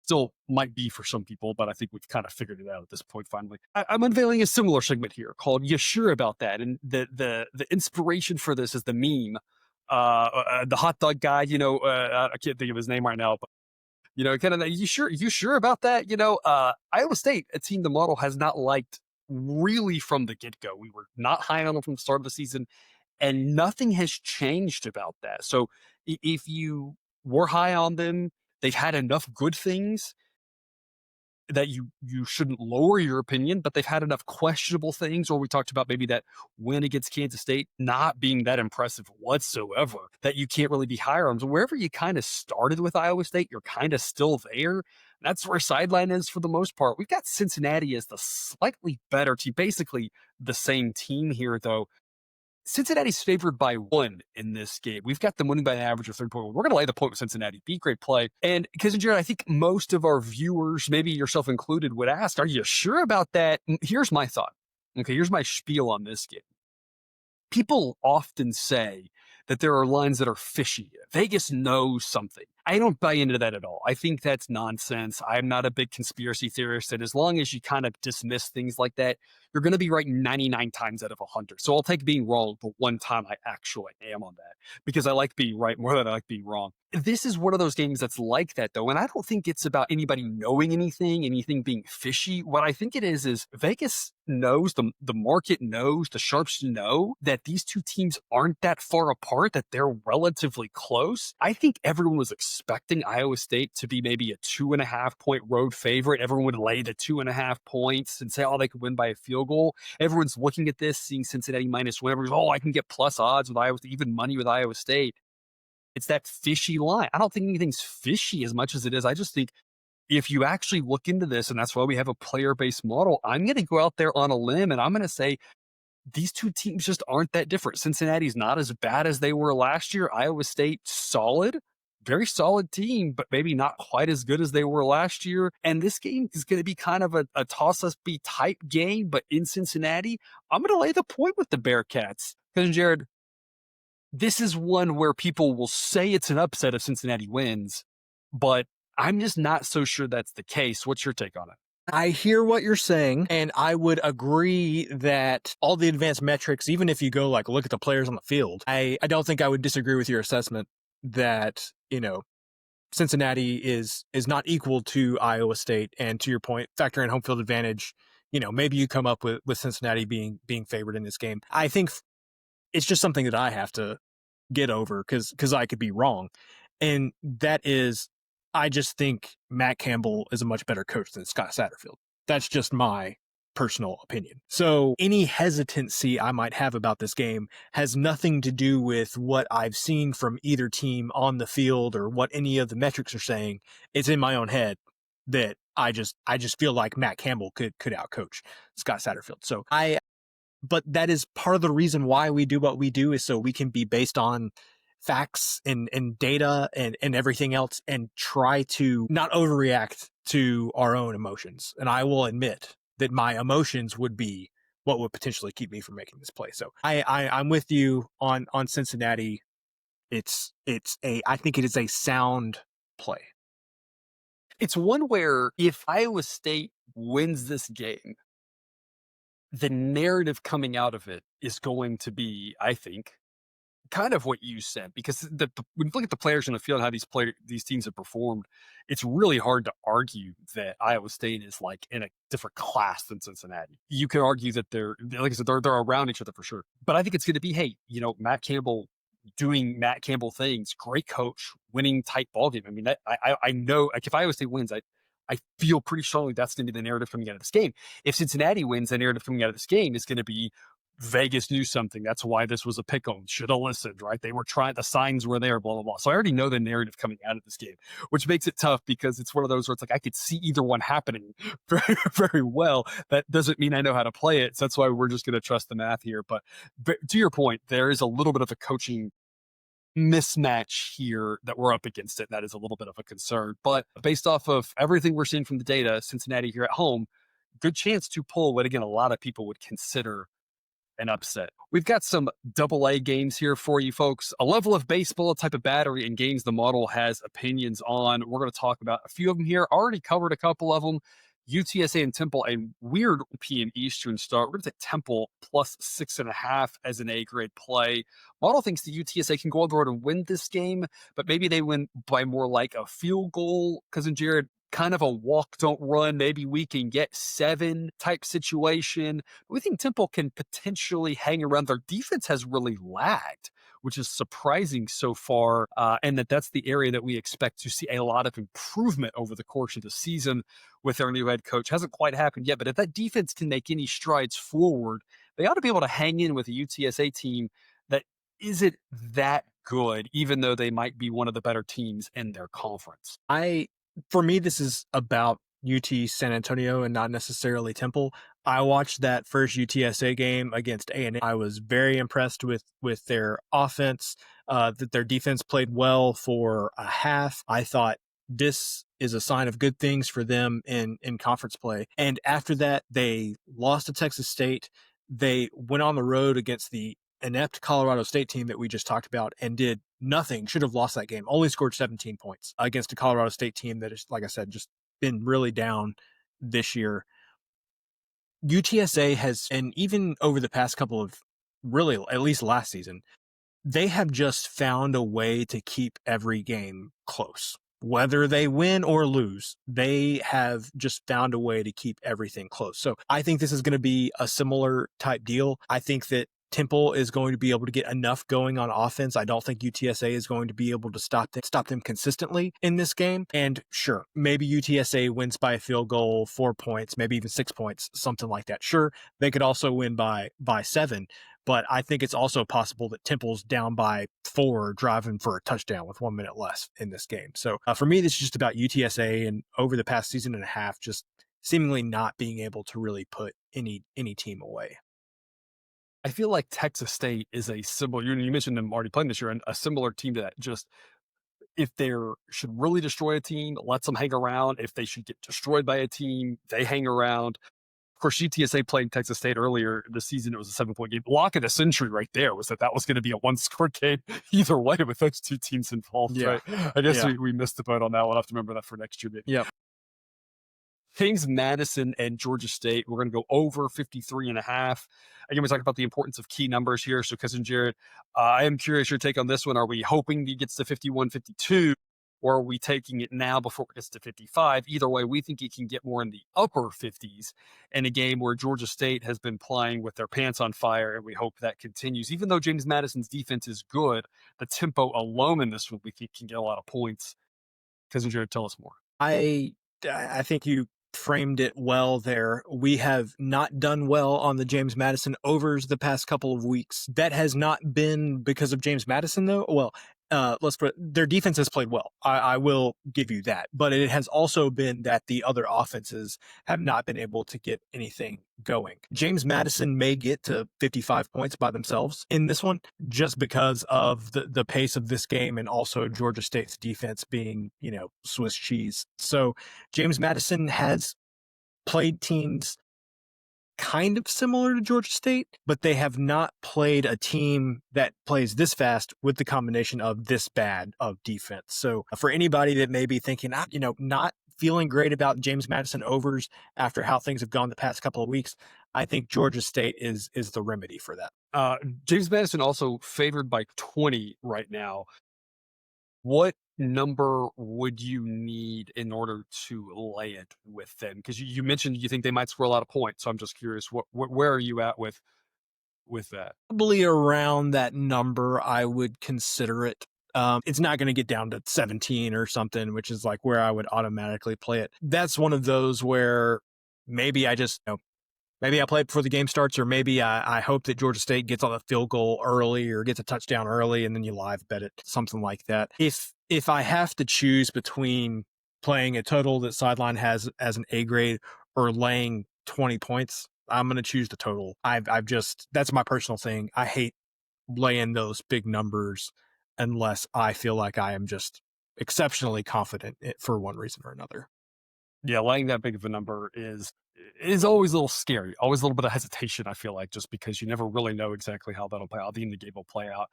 Still might be for some people, but I think we've kind of figured it out at this point finally. I'm unveiling a similar segment here called "You Sure About That?" And the inspiration for this is the meme, the hot dog guy. I can't think of his name right now, but kind of you sure about that? Iowa State, a team the model has not liked really from the get go. We were not high on them from the start of the season, and nothing has changed about that. So if you were high on them, they've had enough good things that you shouldn't lower your opinion, but they've had enough questionable things, or we talked about maybe that win against Kansas State not being that impressive whatsoever, that you can't really be higher on. So wherever you kind of started with Iowa State, you're kind of still there. That's where sideline is for the most part. We've got Cincinnati as the slightly better team, basically the same team here, though. Cincinnati's favored by 1 in this game. We've got them winning by an average of 3.1. We're going to lay the point with Cincinnati. Be great play. And Kissinger, I think most of our viewers, maybe yourself included, would ask, are you sure about that? Here's my thought. Okay, here's my spiel on this game. People often say that there are lines that are fishy. Vegas knows something. I don't buy into that at all. I think that's nonsense. I'm not a big conspiracy theorist, and as long as you kind of dismiss things like that, you're going to be right 99 times out of 100. So I'll take being wrong the one time I actually am on that, because I like being right more than I like being wrong. This is one of those games that's like that, though, and I don't think it's about anybody knowing anything being fishy. What I think it is Vegas knows, the market knows, the sharps know that these two teams aren't that far apart, that they're relatively close. I think everyone was expecting Iowa State to be maybe a 2.5 point road favorite. Everyone would lay the 2.5 points and say, oh, they could win by a field goal. Everyone's looking at this, seeing Cincinnati minus whatever. Oh, I can get plus odds with Iowa State, even money with Iowa State. It's that fishy line. I don't think anything's fishy as much as it is. I just think if you actually look into this, and that's why we have a player-based model, I'm going to go out there on a limb and I'm going to say these two teams just aren't that different. Cincinnati's not as bad as they were last year. Iowa State, solid, very solid team, but maybe not quite as good as they were last year. And this game is going to be kind of a toss-us-be type game, but in Cincinnati, I'm going to lay the point with the Bearcats. Because, Jared, this is one where people will say it's an upset if Cincinnati wins, but I'm just not so sure that's the case. What's your take on it? I hear what you're saying, and I would agree that all the advanced metrics, even if you go like look at the players on the field, I don't think I would disagree with your assessment that, Cincinnati is not equal to Iowa State. And to your point, factor in home field advantage, maybe you come up with Cincinnati being favored in this game. I think it's just something that I have to get over because I could be wrong. And that is, I just think Matt Campbell is a much better coach than Scott Satterfield. That's just my personal opinion. So any hesitancy I might have about this game has nothing to do with what I've seen from either team on the field or what any of the metrics are saying. It's in my own head that I just feel like Matt Campbell could outcoach Scott Satterfield. But that is part of the reason why we do what we do, is so we can be based on facts and data and everything else and try to not overreact to our own emotions. And I will admit that my emotions would be what would potentially keep me from making this play. So I'm with you on Cincinnati. I think it is a sound play. It's one where if Iowa State wins this game, the narrative coming out of it is going to be, I think, kind of what you said, because when you look at the players in the field, how these teams have performed, it's really hard to argue that Iowa State is like in a different class than Cincinnati. You could argue that like I said, they're around each other for sure. But I think it's going to be, hey, Matt Campbell doing Matt Campbell things, great coach, winning tight ball game. I mean, I know, like, if Iowa State wins, I feel pretty strongly that's going to be the narrative coming out of this game. If Cincinnati wins, the narrative coming out of this game is going to be Vegas knew something. That's why this was a pick 'em. Should have listened, right? They were trying, the signs were there, blah, blah, blah. So I already know the narrative coming out of this game, which makes it tough because it's one of those where it's like I could see either one happening very, very well. That doesn't mean I know how to play it. So that's why we're just going to trust the math here. But to your point, there is a little bit of a coaching mismatch here that we're up against it. That is a little bit of a concern. But based off of everything we're seeing from the data, Cincinnati here at home, good chance to pull what, again, a lot of people would consider an upset. We've got some double A games here for you folks. A level of baseball type of battery and games the model has opinions on. We're going to talk about a few of them here. Already covered a couple of them. UTSA and Temple, a weird PM Eastern start. We're going to take Temple plus 6.5 as an A grade play. Model thinks the UTSA can go on the road and win this game, but maybe they win by more like a field goal. Cousin Jared, kind of a walk, don't run. Maybe we can get 7 type situation. We think Temple can potentially hang around. Their defense has really lagged, which is surprising so far, and that's the area that we expect to see a lot of improvement over the course of the season with their new head coach. Hasn't quite happened yet, but if that defense can make any strides forward, they ought to be able to hang in with a UTSA team that isn't that good, even though they might be one of the better teams in their conference. For me, this is about UT San Antonio and not necessarily Temple. I watched that first UTSA game against A&M. I was very impressed with their offense, that their defense played well for a half. I thought this is a sign of good things for them in conference play. And after that, they lost to Texas State. They went on the road against the inept Colorado State team that we just talked about and did nothing. Should have lost that game. Only scored 17 points against a Colorado State team that is, like I said, just been really down this year. UTSA has, and even over the past couple of, really at least last season, they have just found a way to keep every game close. Whether they win or lose, they have just found a way to keep everything close. So I think this is going to be a similar type deal. I think that Temple is going to be able to get enough going on offense. I don't think UTSA is going to be able to stop them consistently in this game. And sure, maybe UTSA wins by a field goal, 4 points, maybe even 6 points, something like that. Sure, they could also win by 7. But I think it's also possible that Temple's down by 4, driving for a touchdown with 1 minute left in this game. So for me, this is just about UTSA and over the past season and a half, just seemingly not being able to really put any team away. I feel like Texas State is a similar, you mentioned them already playing this year, and a similar team to that. Just if they should really destroy a team, lets them hang around. If they should get destroyed by a team, they hang around. Of course, UTSA played Texas State earlier this season. It was a 7-point game. Lock of the century right there was that was going to be a one-score game either way with those two teams involved, Yeah. right? I guess Yeah. we missed the boat on that. We'll have to remember that for next year, maybe. Yep. James Madison and Georgia State. We're going to go over 53.5. Again, we talked about the importance of key numbers here. So, Cousin Jared, I am curious your take on this one. Are we hoping he gets to 51, 52, or are we taking it now before it gets to 55? Either way, we think he can get more in the upper 50s in a game where Georgia State has been playing with their pants on fire, and we hope that continues. Even though James Madison's defense is good, the tempo alone in this one we think can get a lot of points. Cousin Jared, tell us more. I think you framed it well there. We have not done well on the James Madison overs the past couple of weeks. That has not been because of James Madison, though. Well, let's put their defense has played well. I will give you that, but it has also been that the other offenses have not been able to get anything going. James Madison may get to 55 points by themselves in this one just because of the pace of this game and also Georgia State's defense being, Swiss cheese. So James Madison has played teams kind of similar to Georgia State, but they have not played a team that plays this fast with the combination of this bad of defense. So for anybody that may be thinking, not feeling great about James Madison overs after how things have gone the past couple of weeks, I think Georgia State is the remedy for that. James Madison also favored by 20 right now. What number would you need in order to lay it with them? Because you mentioned you think they might score a lot of points. So I'm just curious, where are you at with that? Probably around that number, I would consider it. It's not going to get down to 17 or something, which is like where I would automatically play it. That's one of those where maybe I just, maybe I play it before the game starts, or maybe I hope that Georgia State gets on a field goal early or gets a touchdown early, and then you live bet it, something like that. If I have to choose between playing a total that Sideline has as an A grade or laying 20 points, I'm going to choose the total. I've just, that's my personal thing. I hate laying those big numbers unless I feel like I am just exceptionally confident for one reason or another. Yeah, laying that big of a number is is always a little scary, always a little bit of hesitation, I feel like, just because you never really know exactly how that'll play out, the end of the game will play out.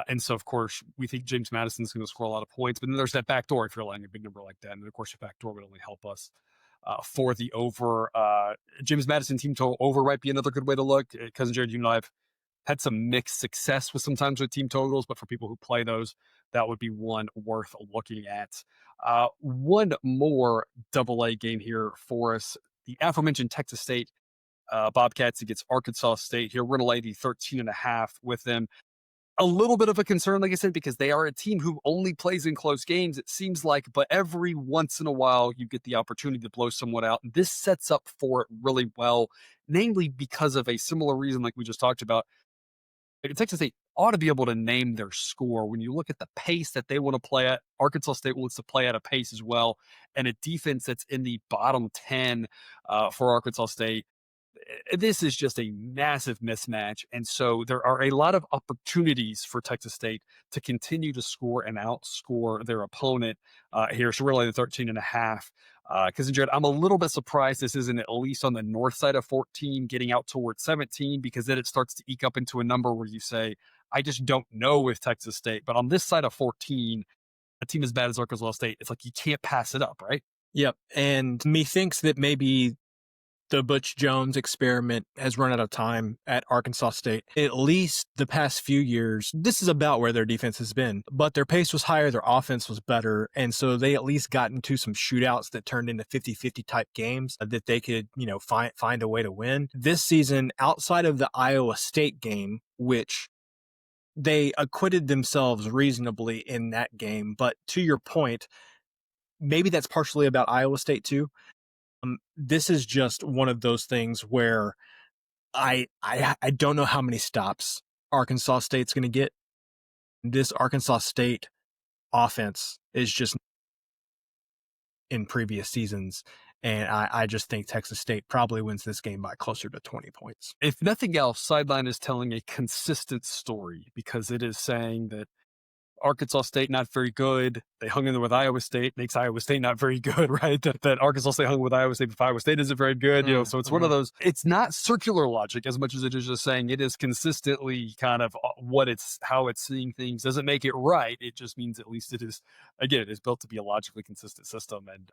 And so, of course, we think James Madison's going to score a lot of points, but then there's that back door if you're letting a big number like that. And of course, your back door would only help us for the over. James Madison team total over might be another good way to look. Cousin Jared, you and I have had some mixed success with sometimes with team totals, but for people who play those, that would be one worth looking at. One more double A game here for us. The aforementioned Texas State Bobcats against Arkansas State. Here, we're going to lay the 13.5 with them. A little bit of a concern, like I said, because they are a team who only plays in close games, it seems like, but every once in a while you get the opportunity to blow someone out. This sets up for it really well, namely because of a similar reason, like we just talked about. Texas State ought to be able to name their score. When you look at the pace that they want to play at, Arkansas State wants to play at a pace as well, and a defense that's in the bottom 10 for Arkansas State. This is just a massive mismatch. And so there are a lot of opportunities for Texas State to continue to score and outscore their opponent here. So we're like the 13.5. Because Jared, I'm a little bit surprised this isn't at least on the north side of 14, getting out towards 17, because then it starts to eke up into a number where you say, I just don't know with Texas State. But on this side of 14, a team as bad as Arkansas State, it's like you can't pass it up, right? Yep. And methinks that maybe the Butch Jones experiment has run out of time at Arkansas State. At least the past few years, this is about where their defense has been, but their pace was higher, their offense was better, and so they at least got into some shootouts that turned into 50-50 type games that they could, find a way to win. This season, outside of the Iowa State game, which they acquitted themselves reasonably in that game, but to your point, maybe that's partially about Iowa State too. This is just one of those things where I don't know how many stops Arkansas State's going to get. This Arkansas State offense is just in previous seasons, and I just think Texas State probably wins this game by closer to 20 points. If nothing else, Sideline is telling a consistent story, because it is saying that Arkansas State not very good. They hung in there with Iowa State, makes Iowa State not very good, right? That Arkansas State hung with Iowa State, but Iowa State isn't very good, So it's one of those. It's not circular logic as much as it is just saying it is consistently kind of how it's seeing things. Doesn't make it right. It just means at least it is, again, it is built to be a logically consistent system. And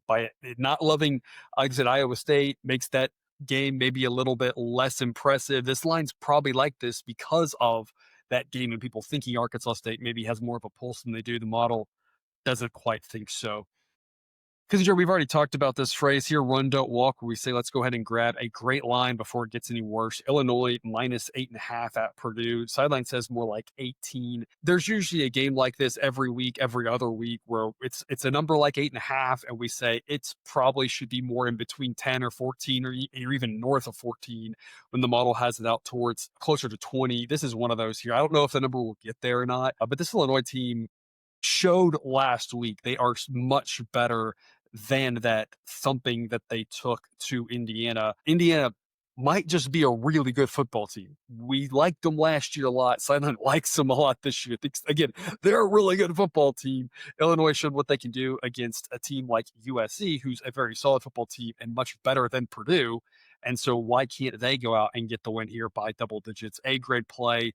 by it not loving, like I said, Iowa State makes that game maybe a little bit less impressive. This line's probably like this because of that game and people thinking Arkansas State maybe has more of a pulse than they do. The model doesn't quite think so. Because we've already talked about this phrase here, run, don't walk, where we say, let's go ahead and grab a great line before it gets any worse. Illinois minus 8.5 at Purdue. Sideline says more like 18. There's usually a game like this every week, every other week, where it's a number like 8.5, and we say it's probably should be more in between 10 or 14 or even north of 14 when the model has it out towards closer to 20. This is one of those here. I don't know if the number will get there or not, but this Illinois team showed last week they are much better than that thumping that they took to Indiana. Indiana might just be a really good football team. We liked them last year a lot. Sideline likes them a lot this year. Again, they're a really good football team. Illinois showed what they can do against a team like USC, who's a very solid football team and much better than Purdue. And so why can't they go out and get the win here by double digits? A grade play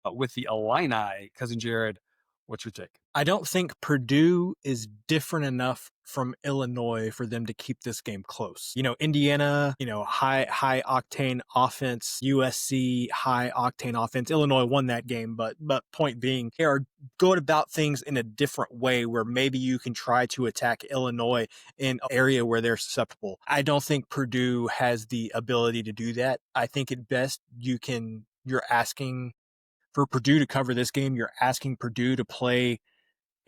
with the Illini. Cousin Jared, what's your take? I don't think Purdue is different enough from Illinois for them to keep this game close. Indiana, high octane offense, USC, high octane offense. Illinois won that game, but point being, they are going about things in a different way where maybe you can try to attack Illinois in an area where they're susceptible. I don't think Purdue has the ability to do that. I think at best you're asking for Purdue to cover this game. You're asking Purdue to play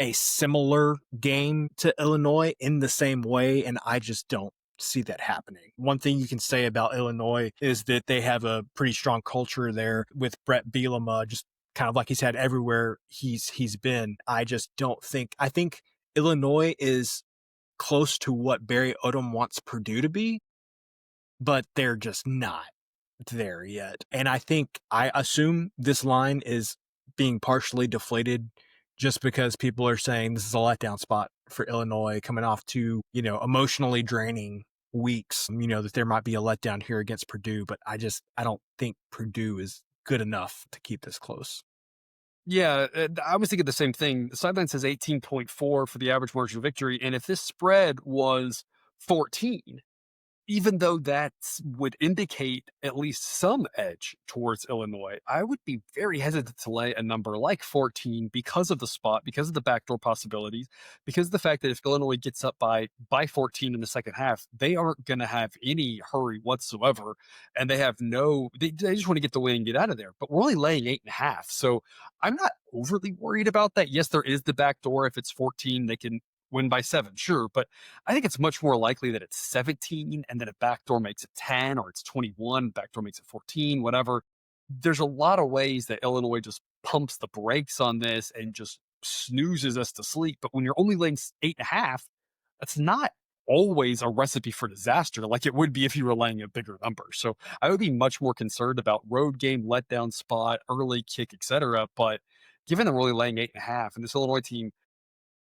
a similar game to Illinois in the same way, and I just don't see that happening. One thing you can say about Illinois is that they have a pretty strong culture there with Brett Bielema, just kind of like he's had everywhere he's been. I just don't think. I think Illinois is close to what Barry Odom wants Purdue to be, but they're just not there yet. And I assume this line is being partially deflated just because people are saying this is a letdown spot for Illinois coming off two, emotionally draining weeks, that there might be a letdown here against Purdue, but I don't think Purdue is good enough to keep this close. Yeah, I was thinking the same thing. The sideline says 18.4 for the average margin of victory. And if this spread was 14, even though that would indicate at least some edge towards Illinois, I would be very hesitant to lay a number like 14 because of the spot, because of the backdoor possibilities, because of the fact that if Illinois gets up by 14 in the second half, they aren't going to have any hurry whatsoever, and they have no. They just want to get the win and get out of there. But we're only laying 8.5, so I'm not overly worried about that. Yes, there is the backdoor. If it's 14, they can win by 7, sure, but I think it's much more likely that it's 17 and then a backdoor makes it 10, or it's 21, backdoor makes it 14, whatever. There's a lot of ways that Illinois just pumps the brakes on this and just snoozes us to sleep. But when you're only laying 8.5, that's not always a recipe for disaster like it would be if you were laying a bigger number. So I would be much more concerned about road game, letdown spot, early kick, etc. But given that we're only laying 8.5, and this Illinois team,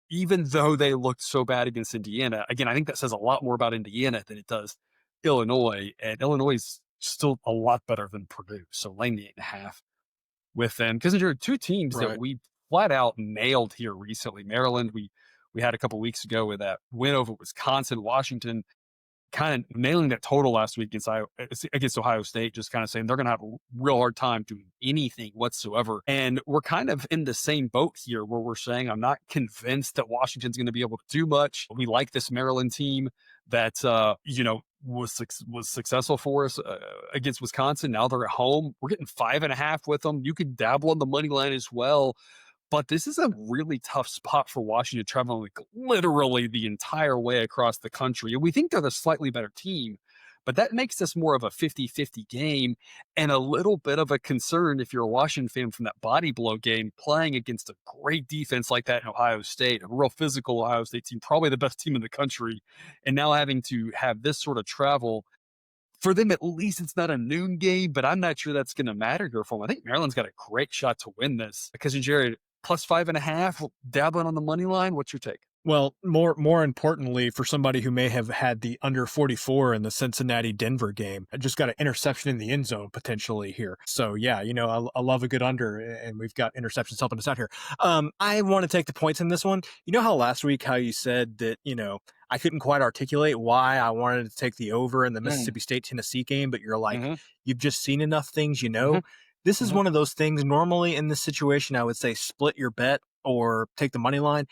even though they looked so bad against Indiana, again, I think that says a lot more about Indiana than it does Illinois. And Illinois is still a lot better than Purdue. So laying the 8.5 with them, because there are two teams that Right. we flat out nailed here recently. Maryland, we had a couple weeks ago with that win over Wisconsin. Washington, kind of nailing that total last week against Ohio State, just kind of saying they're going to have a real hard time doing anything whatsoever. And we're kind of in the same boat here where we're saying, I'm not convinced that Washington's going to be able to do much. We like this Maryland team that, was successful for us against Wisconsin. Now they're at home. We're getting 5.5 with them. You could dabble on the money line as well. But this is a really tough spot for Washington, traveling like literally the entire way across the country. And we think they're the slightly better team, but that makes this more of a 50-50 game, and a little bit of a concern if you're a Washington fan from that body blow game, playing against a great defense like that in Ohio State, a real physical Ohio State team, probably the best team in the country. And now having to have this sort of travel for them, at least it's not a noon game, but I'm not sure that's going to matter here for them. I think Maryland's got a great shot to win this because, Jared, plus 5.5, dabbling on the money line. What's your take? Well, more importantly, for somebody who may have had the under 44 in the Cincinnati Denver game, I just got an interception in the end zone potentially here. So yeah, I love a good under, and we've got interceptions helping us out here. I want to take the points in this one. You know how last week how you said that I couldn't quite articulate why I wanted to take the over in the Mm, Mississippi State Tennessee game, but you're like, hmm you've just seen enough things, hmm This is hmm one of those things. Normally in this situation, I would say split your bet or take the money line.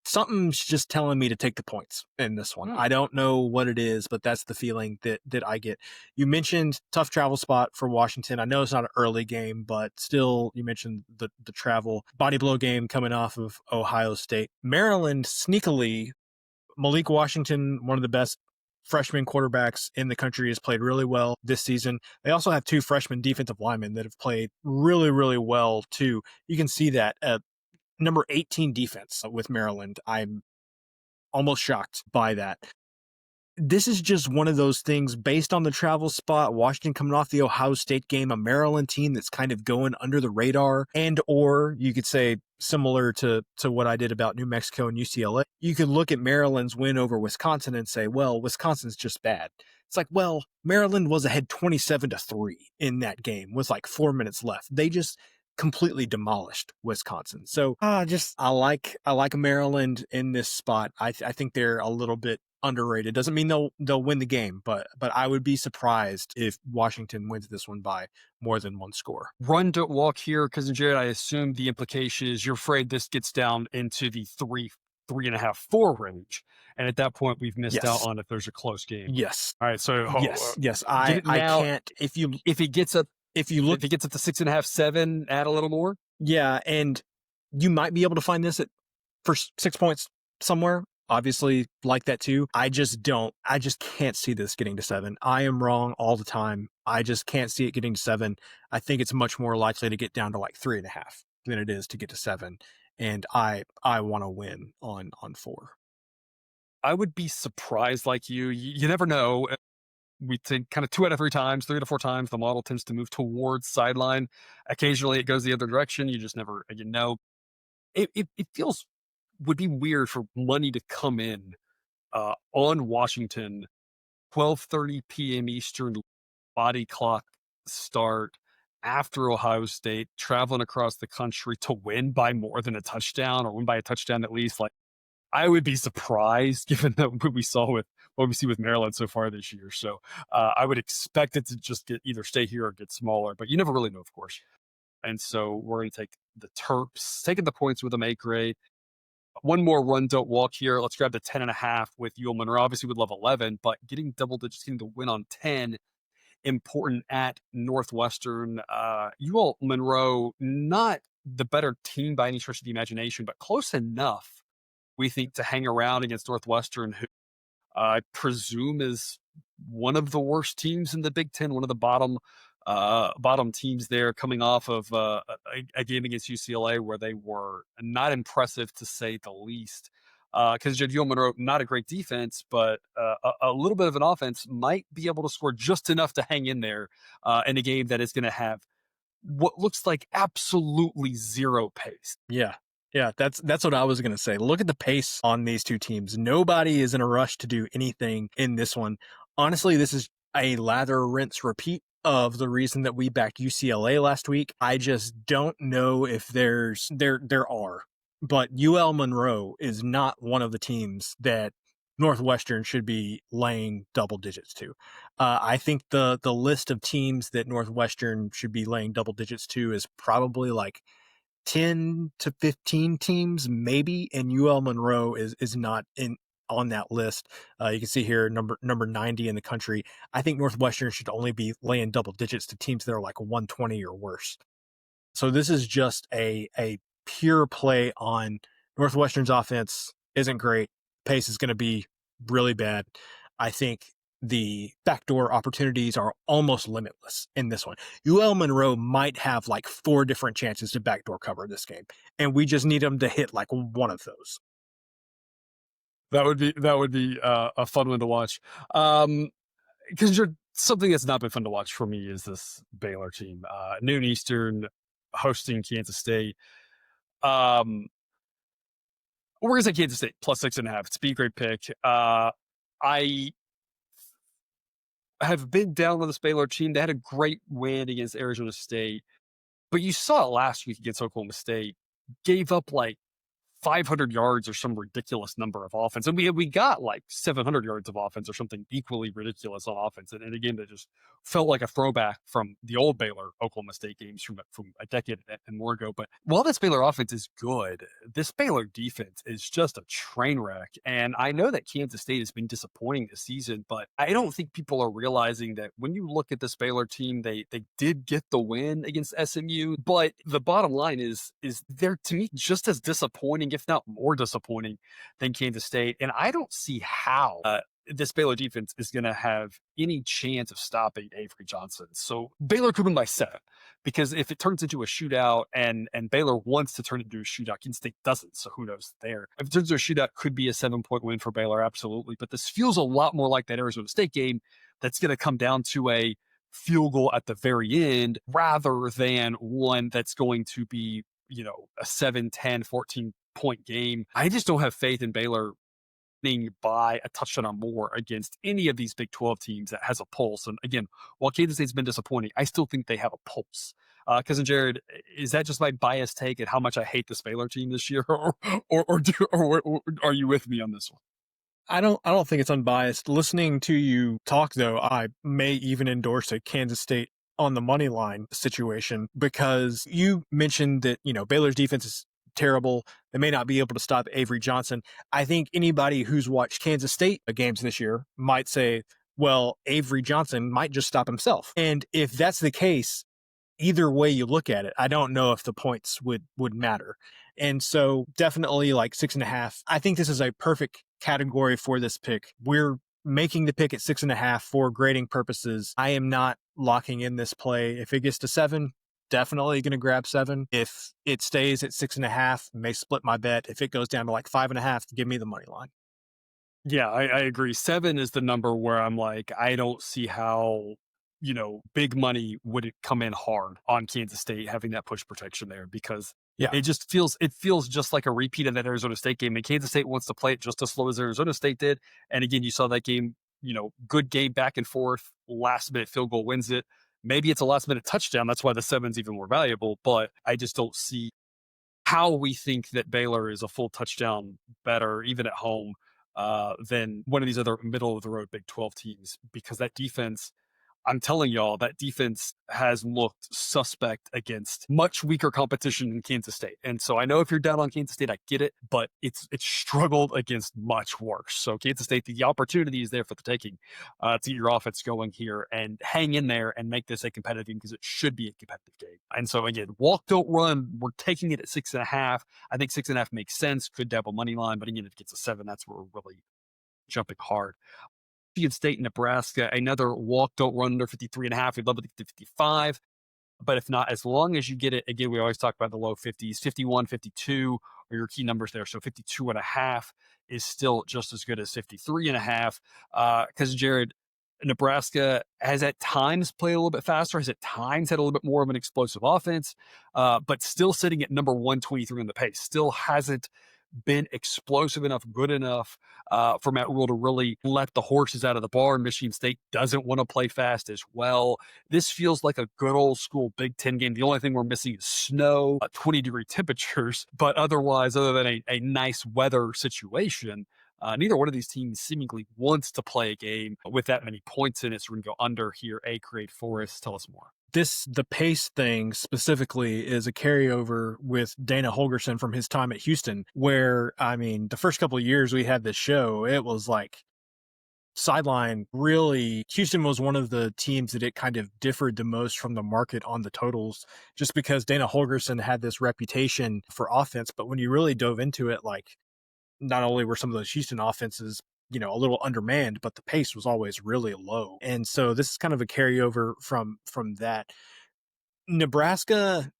Something's just telling me to take the points in this one. hmm I don't know what it is, but that's the feeling that I get. You mentioned tough travel spot for Washington. I know it's not an early game, but still, you mentioned the travel body blow game coming off of Ohio State. Maryland sneakily, Malik Washington, one of the best freshman quarterbacks in the country, has played really well this season. They also have two freshman defensive linemen that have played really, really well too. You can see that number 18 defense with Maryland. I'm almost shocked by that. This is just one of those things based on the travel spot. Washington coming off the Ohio State game, a Maryland team that's kind of going under the radar, and or you could say similar to what I did about New Mexico and UCLA. You could look at Maryland's win over Wisconsin and say, well, Wisconsin's just bad. It's like, well, Maryland was ahead 27-3 in that game with like 4 minutes left. They just completely demolished Wisconsin. So I like Maryland in this spot. I think they're a little bit underrated. Doesn't mean they'll win the game, but I would be surprised if Washington wins this one by more than one score. Run, don't walk here, because, Jared, I assume the implication is you're afraid this gets down into the 3.5, 4 range. And at that point, we've missed out Yes. on if there's a close game. Yes. All right. So Yes. get it I now. can't If it gets up, if you look if it gets up to 6.5, 7, add a little more. yeah, and you might be able to find this for 6 points somewhere. Obviously, like that too. I just can't see this getting to 7. I am wrong all the time. I just can't see it getting to 7. I think it's much more likely to get down to like 3.5 than it is to get to 7. And I want to win on 4. I would be surprised like you. You never know. We think kind of 2 out of 3 times, 3 to 4 times, the model tends to move towards sideline. Occasionally, it goes the other direction. You just never, it feels would be weird for money to come in on Washington 12:30 p.m. Eastern body clock start after Ohio State, traveling across the country to win by more than a touchdown or win by a touchdown at least. Like, I would be surprised given that what we see with Maryland so far this year. So I would expect it to just get either stay here or get smaller, but you never really know, of course. And so we're going to take the Terps, taking the points with them, eight grade. One more run, don't walk here. Let's grab the 10.5 with UL Monroe. Obviously, would love 11, but getting double digits, getting the win on 10, important at Northwestern. UL Monroe, not the better team by any stretch of the imagination, but close enough, we think, to hang around against Northwestern, who I presume is one of the worst teams in the Big Ten, one of the bottom teams there, coming off of a game against UCLA where they were not impressive to say the least. Because UL Monroe, not a great defense, but a little bit of an offense, might be able to score just enough to hang in there in a game that is going to have what looks like absolutely zero pace. Yeah. Yeah, that's what I was going to say. Look at the pace on these two teams. Nobody is in a rush to do anything in this one. Honestly, this is a lather, rinse, repeat of the reason that we backed UCLA last week. I just don't know if there are. But UL Monroe is not one of the teams that Northwestern should be laying double digits to. I think the list of teams that Northwestern should be laying double digits to is probably like 10 to 15 teams, maybe, and UL Monroe is not in on that list. You can see here number 90 in the country. I think Northwestern should only be laying double digits to teams that are like 120 or worse. So this is just a pure play on Northwestern's offense isn't great. Pace is going to be really bad. I think the backdoor opportunities are almost limitless in this one. UL Monroe might have like 4 different chances to backdoor cover this game, and we just need them to hit like one of those. That would be a fun one to watch. Because you're something that's not been fun to watch for me is this Baylor team. Noon Eastern, hosting Kansas State. We're gonna say Kansas State plus 6.5. It's a B grade pick. I have been down on this Baylor team. They had a great win against Arizona State, but you saw it last week against Oklahoma State. Gave up like 500 yards or some ridiculous number of offense. And we got like 700 yards of offense or something equally ridiculous on offense. And a game that just felt like a throwback from the old Baylor Oklahoma State games from a decade and more ago. But while this Baylor offense is good, this Baylor defense is just a train wreck. And I know that Kansas State has been disappointing this season, but I don't think people are realizing that when you look at this Baylor team, they did get the win against SMU. But the bottom line is they're, to me, just as disappointing, if not more disappointing, than Kansas State. And I don't see how this Baylor defense is going to have any chance of stopping Avery Johnson. So Baylor could win by 7, because if it turns into a shootout and Baylor wants to turn it into a shootout, Kansas State doesn't. So who knows there? If it turns into a shootout, could be a 7-point win for Baylor, absolutely. But this feels a lot more like that Arizona State game that's going to come down to a field goal at the very end rather than one that's going to be, a 7, 10, 14-point game. I just don't have faith in Baylor winning by a touchdown or more against any of these Big 12 teams that has a pulse. And again, while Kansas State's been disappointing, I still think they have a pulse. Cousin Jared, is that just my biased take at how much I hate this Baylor team this year, or are you with me on this one? I don't think it's unbiased. Listening to you talk, though, I may even endorse a Kansas State on the money line situation, because you mentioned that, Baylor's defense is terrible. They may not be able to stop Avery Johnson. I think anybody who's watched Kansas State games this year might say, well, Avery Johnson might just stop himself. And if that's the case, either way you look at it, I don't know if the points would matter. And so definitely like 6.5. I think this is a perfect category for this pick. We're making the pick at 6.5 for grading purposes. I am not locking in this play. If it gets to 7, definitely going to grab 7. If it stays at 6.5, may split my bet. If it goes down to like 5.5, give me the money line. Yeah, I agree. 7 is the number where I'm like, I don't see how, big money would it come in hard on Kansas State having that push protection there, because Yeah. it feels just like a repeat of that Arizona State game. And Kansas State wants to play it just as slow as Arizona State did. And again, you saw that game good game back and forth, last minute field goal wins it. Maybe it's a last minute touchdown. That's why the seven's even more valuable. But I just don't see how we think that Baylor is a full touchdown better, even at home, than one of these other middle of the road Big 12 teams, because that defense, I'm telling y'all, that defense has looked suspect against much weaker competition in Kansas State. And so I know if you're down on Kansas State, I get it, but it's struggled against much worse. So Kansas State, the opportunity is there for the taking to get your offense going here and hang in there and make this a competitive game, because it should be a competitive game. And so again, walk, don't run. We're taking it at 6.5. I think 6.5 makes sense. Could dabble money line, but again, if it gets a 7, that's where we're really jumping hard. Michigan State, Nebraska, another walk, don't run under 53.5. We'd love it to get to 55. But if not, as long as you get it, again, we always talk about the low 50s, 51, 52 are your key numbers there. So 52.5 is still just as good as 53.5. Because Jared, Nebraska has at times played a little bit faster, has at times had a little bit more of an explosive offense, but still sitting at number 123 in the pace. Still hasn't been explosive enough, good enough for Matt Rule to really let the horses out of the barn. Michigan State doesn't want to play fast as well. This feels like a good old school Big Ten game. The only thing we're missing is snow, 20-degree temperatures, but otherwise, other than a nice weather situation, neither one of these teams seemingly wants to play a game with that many points in it. So we're going to go under here. A grade for us. Tell us more. The pace thing specifically is a carryover with Dana Holgerson from his time at Houston, where, I mean, the first couple of years we had this show, it was like sideline. Really, Houston was one of the teams that it kind of differed the most from the market on the totals, just because Dana Holgerson had this reputation for offense. But when you really dove into it, like, not only were some of those Houston offenses, a little undermanned, but the pace was always really low. And so this is kind of a carryover from that. Nebraska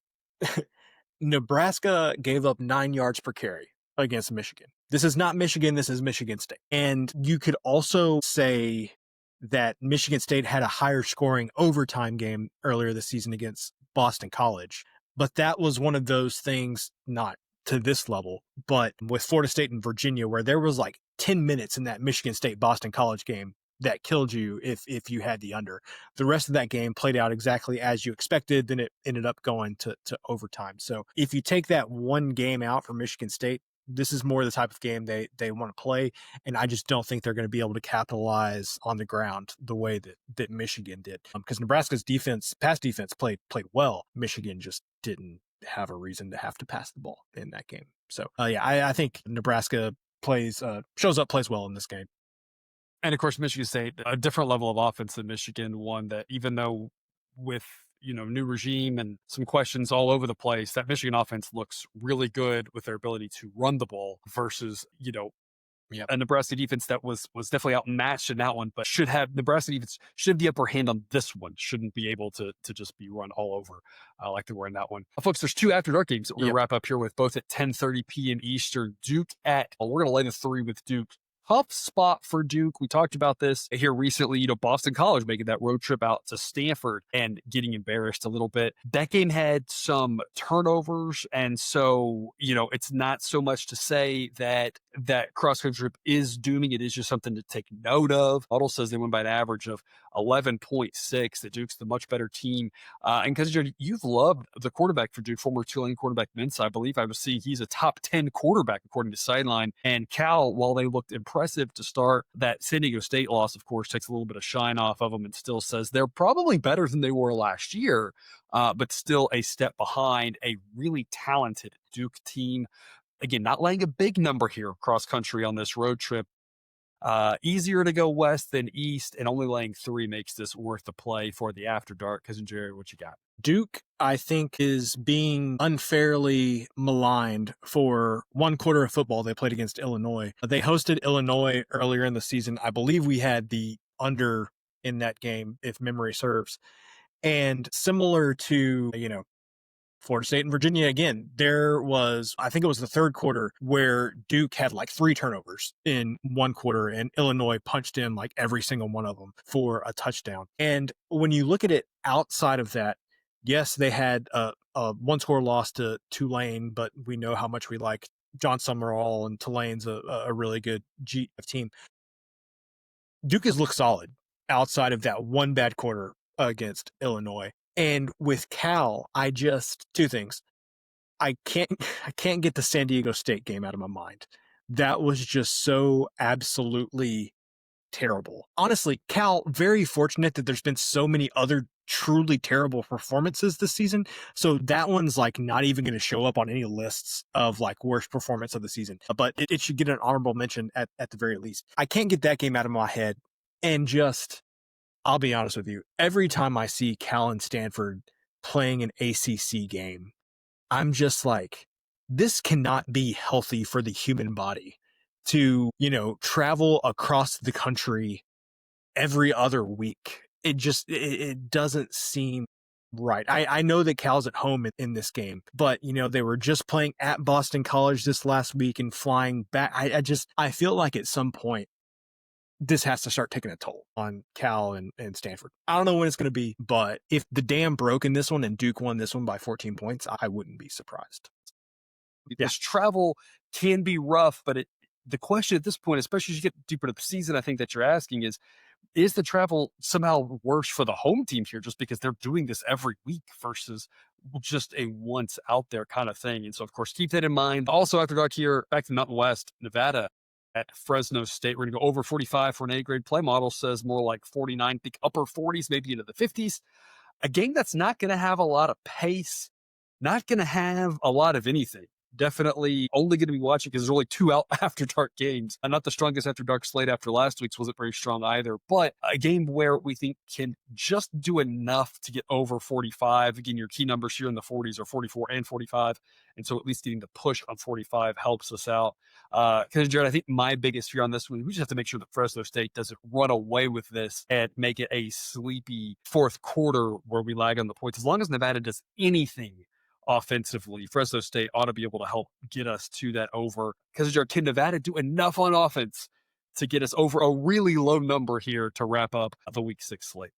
Nebraska gave up 9 yards per carry against Michigan. This is not Michigan, this is Michigan State. And you could also say that Michigan State had a higher scoring overtime game earlier this season against Boston College. But that was one of those things, not to this level, but with Florida State and Virginia, where there was like 10 minutes in that Michigan State Boston College game that killed you if you had the under. The rest of that game played out exactly as you expected. Then it ended up going to overtime. So if you take that one game out for Michigan State, this is more the type of game they want to play. And I just don't think they're going to be able to capitalize on the ground the way that Michigan did. Because Nebraska's pass defense played well. Michigan just didn't have a reason to have to pass the ball in that game. So I think Nebraska plays well in this game. And of course, Michigan State, a different level of offense than Michigan, one that even though with, new regime and some questions all over the place, that Michigan offense looks really good with their ability to run the ball versus, a Nebraska defense that was definitely outmatched in that one, but Nebraska defense should have the upper hand on this one. Shouldn't be able to just be run all over like they were in that one. Folks, there's 2 after dark games that we're going to wrap up here with, both at 10:30 p.m. Eastern. Duke we're going to lay the 3 with Duke. Tough spot for Duke. We talked about this here recently. Boston College making that road trip out to Stanford and getting embarrassed a little bit. That game had some turnovers. And so, it's not so much to say that cross-country trip is dooming. It is just something to take note of. Huddle says they win by an average of 11.6. That Duke's the much better team. And because you've loved the quarterback for Duke, former Tulane quarterback Mensah, I believe I was seeing he's a top 10 quarterback according to Sideline. And Cal, while they looked impressive to start, that San Diego State loss, of course, takes a little bit of shine off of them and still says they're probably better than they were last year, but still a step behind a really talented Duke team. Again, not laying a big number here cross country on this road trip. Easier to go west than east, and only laying 3 makes this worth the play for the after dark. Cousin Jerry, what you got? Duke, I think, is being unfairly maligned for one quarter of football they played against Illinois. They hosted Illinois earlier in the season. I believe we had the under in that game, if memory serves. And similar to, Florida State and Virginia, again, I think it was the third quarter where Duke had like 3 turnovers in one quarter and Illinois punched in like every single one of them for a touchdown. And when you look at it outside of that, yes, they had a 1-score loss to Tulane, but we know how much we like John Summerall, and Tulane's a really good team. Duke has looked solid outside of that one bad quarter against Illinois. And with Cal, I just two things. I can't I can't get the San Diego State game out of my mind. That was just so absolutely terrible. Honestly, Cal, very fortunate that there's been so many other truly terrible performances this season. So that one's like not even going to show up on any lists of like worst performance of the season. But it should get an honorable mention at the very least. I can't get that game out of my head. And just, I'll be honest with you, every time I see Cal and Stanford playing an ACC game, I'm just like, this cannot be healthy for the human body to, travel across the country every other week. It doesn't seem right. I know that Cal's at home in this game, but they were just playing at Boston College this last week and flying back. I feel like at some point this has to start taking a toll on Cal and Stanford. I don't know when it's going to be, but if the dam broke in this one and Duke won this one by 14 points, I wouldn't be surprised. Because travel can be rough, but the question at this point, especially as you get deeper into the season, I think that you're asking is the travel somehow worse for the home team here just because they're doing this every week versus just a once out there kind of thing? And so, of course, keep that in mind. Also, after dark here, back to Mountain West, Nevada at Fresno State. We're going to go over 45 for an A-grade play model, says more like 49, think upper 40s, maybe into the 50s. A game that's not going to have a lot of pace, not going to have a lot of anything. Definitely only going to be watching because there's only 2 out after dark games. And not the strongest after dark slate after last week's wasn't very strong either, but a game where we think can just do enough to get over 45. Again, your key numbers here in the 40s are 44 and 45. And so at least getting the push on 45 helps us out. Because Jared, I think my biggest fear on this one, we just have to make sure that Fresno State doesn't run away with this and make it a sleepy fourth quarter where we lag on the points. As long as Nevada does anything offensively, Fresno State ought to be able to help get us to that over. Because can Nevada do enough on offense to get us over a really low number here to wrap up the week 6 slate?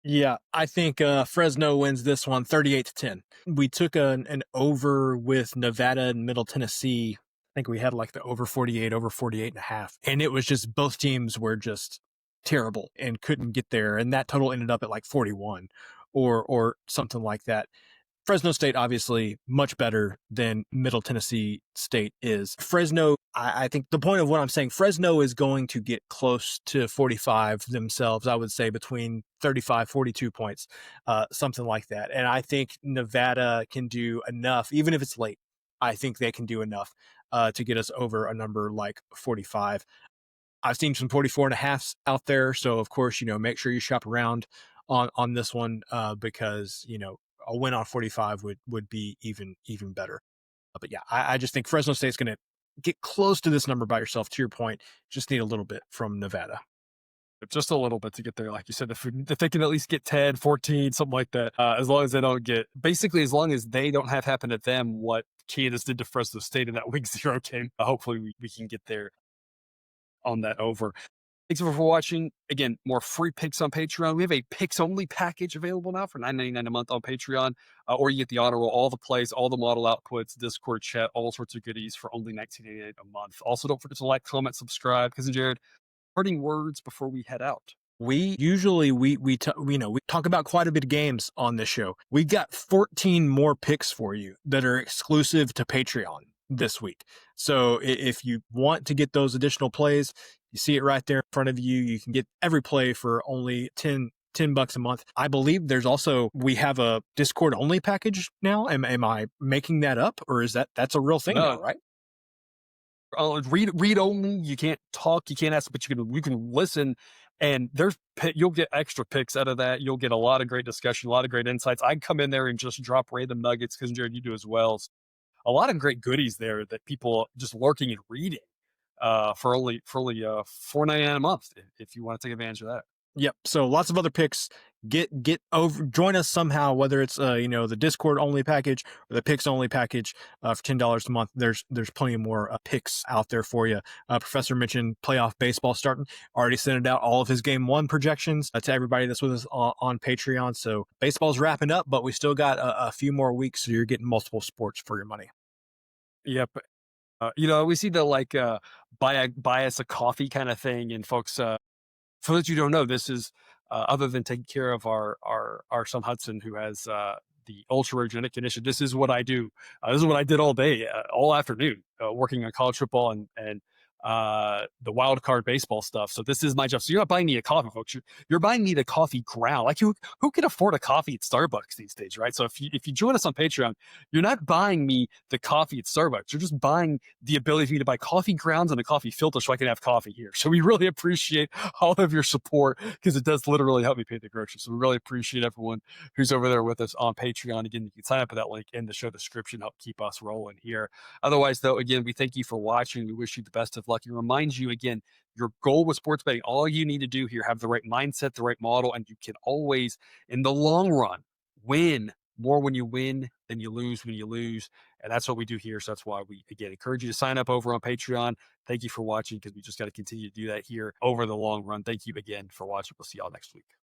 Yeah, I think Fresno wins this one 38-10. We took an over with Nevada and Middle Tennessee. I think we had like the over 48, over 48 and a half. And it was just both teams were just terrible and couldn't get there. And that total ended up at like 41 or something like that. Fresno State, obviously, much better than Middle Tennessee State is. Fresno, I think the point of what I'm saying, Fresno is going to get close to 45 themselves, I would say between 35, 42 points, something like that. And I think Nevada can do enough, even if it's late. I think they can do enough to get us over a number like 45. I've seen some 44 and a halves out there. So, of course, make sure you shop around on this one because, a win on 45 would be even better. But yeah, I just think Fresno State's going to get close to this number by yourself. To your point, just need a little bit from Nevada. Just a little bit to get there. Like you said, if they can at least get 10, 14, something like that, as long as they don't get, basically, as long as they don't have happen to them what Kansas did to Fresno State in that week 0 game, hopefully we can get there on that over. Thanks for watching. Again, more free picks on Patreon. We have a picks only package available now for $9.99 a month on Patreon, or you get the honor roll, all the plays, all the model outputs, Discord chat, all sorts of goodies for only $19.88 a month. Also, don't forget to like, comment, subscribe. Cousin Jared, parting words before we head out. We usually we talk about quite a bit of games on this show. We got 14 more picks for you that are exclusive to Patreon this week. So if you want to get those additional plays, you see it right there in front of you. You can get every play for only $10 a month. I believe we have a Discord only package now. Am I making that up, or is that's a real thing now, right? Read only. You can't talk, you can't ask, but you can listen, and you'll get extra picks out of that. You'll get a lot of great discussion, a lot of great insights. I can come in there and just drop random nuggets because Jared, you do as well. So a lot of great goodies there that people just lurking and reading for only $4.99 a month if you want to take advantage of that. Yep. So lots of other picks. Get over. Join us somehow. Whether it's the Discord only package or the picks only package for $10 a month. There's plenty more picks out there for you. Professor mentioned playoff baseball starting. Already sent it out all of his game 1 projections to everybody that's with us on Patreon. So baseball's wrapping up, but we still got a few more weeks. So you're getting multiple sports for your money. Yep. We see the buy us a coffee kind of thing. And folks, for those you don't know, this is other than taking care of our son Hudson, who has the ultra-rare condition. This is what I do. This is what I did all day, all afternoon, working on college football and the wild card baseball stuff. So this is my job. So you're not buying me a coffee, folks. You're buying me the coffee ground. Like who can afford a coffee at Starbucks these days, right? So if you join us on Patreon, you're not buying me the coffee at Starbucks. You're just buying the ability for me to buy coffee grounds and a coffee filter so I can have coffee here. So we really appreciate all of your support because it does literally help me pay the groceries. So we really appreciate everyone who's over there with us on Patreon. Again, you can sign up at that link in the show description, help keep us rolling here. Otherwise, though, again, we thank you for watching. We wish you the best of luck. It reminds you again, your goal with sports betting, all you need to do here, have the right mindset, the right model, and you can always, in the long run, win more when you win than you lose when you lose. And that's what we do here. So that's why we, again, encourage you to sign up over on Patreon. Thank you for watching because we just got to continue to do that here over the long run. Thank you again for watching. We'll see y'all next week.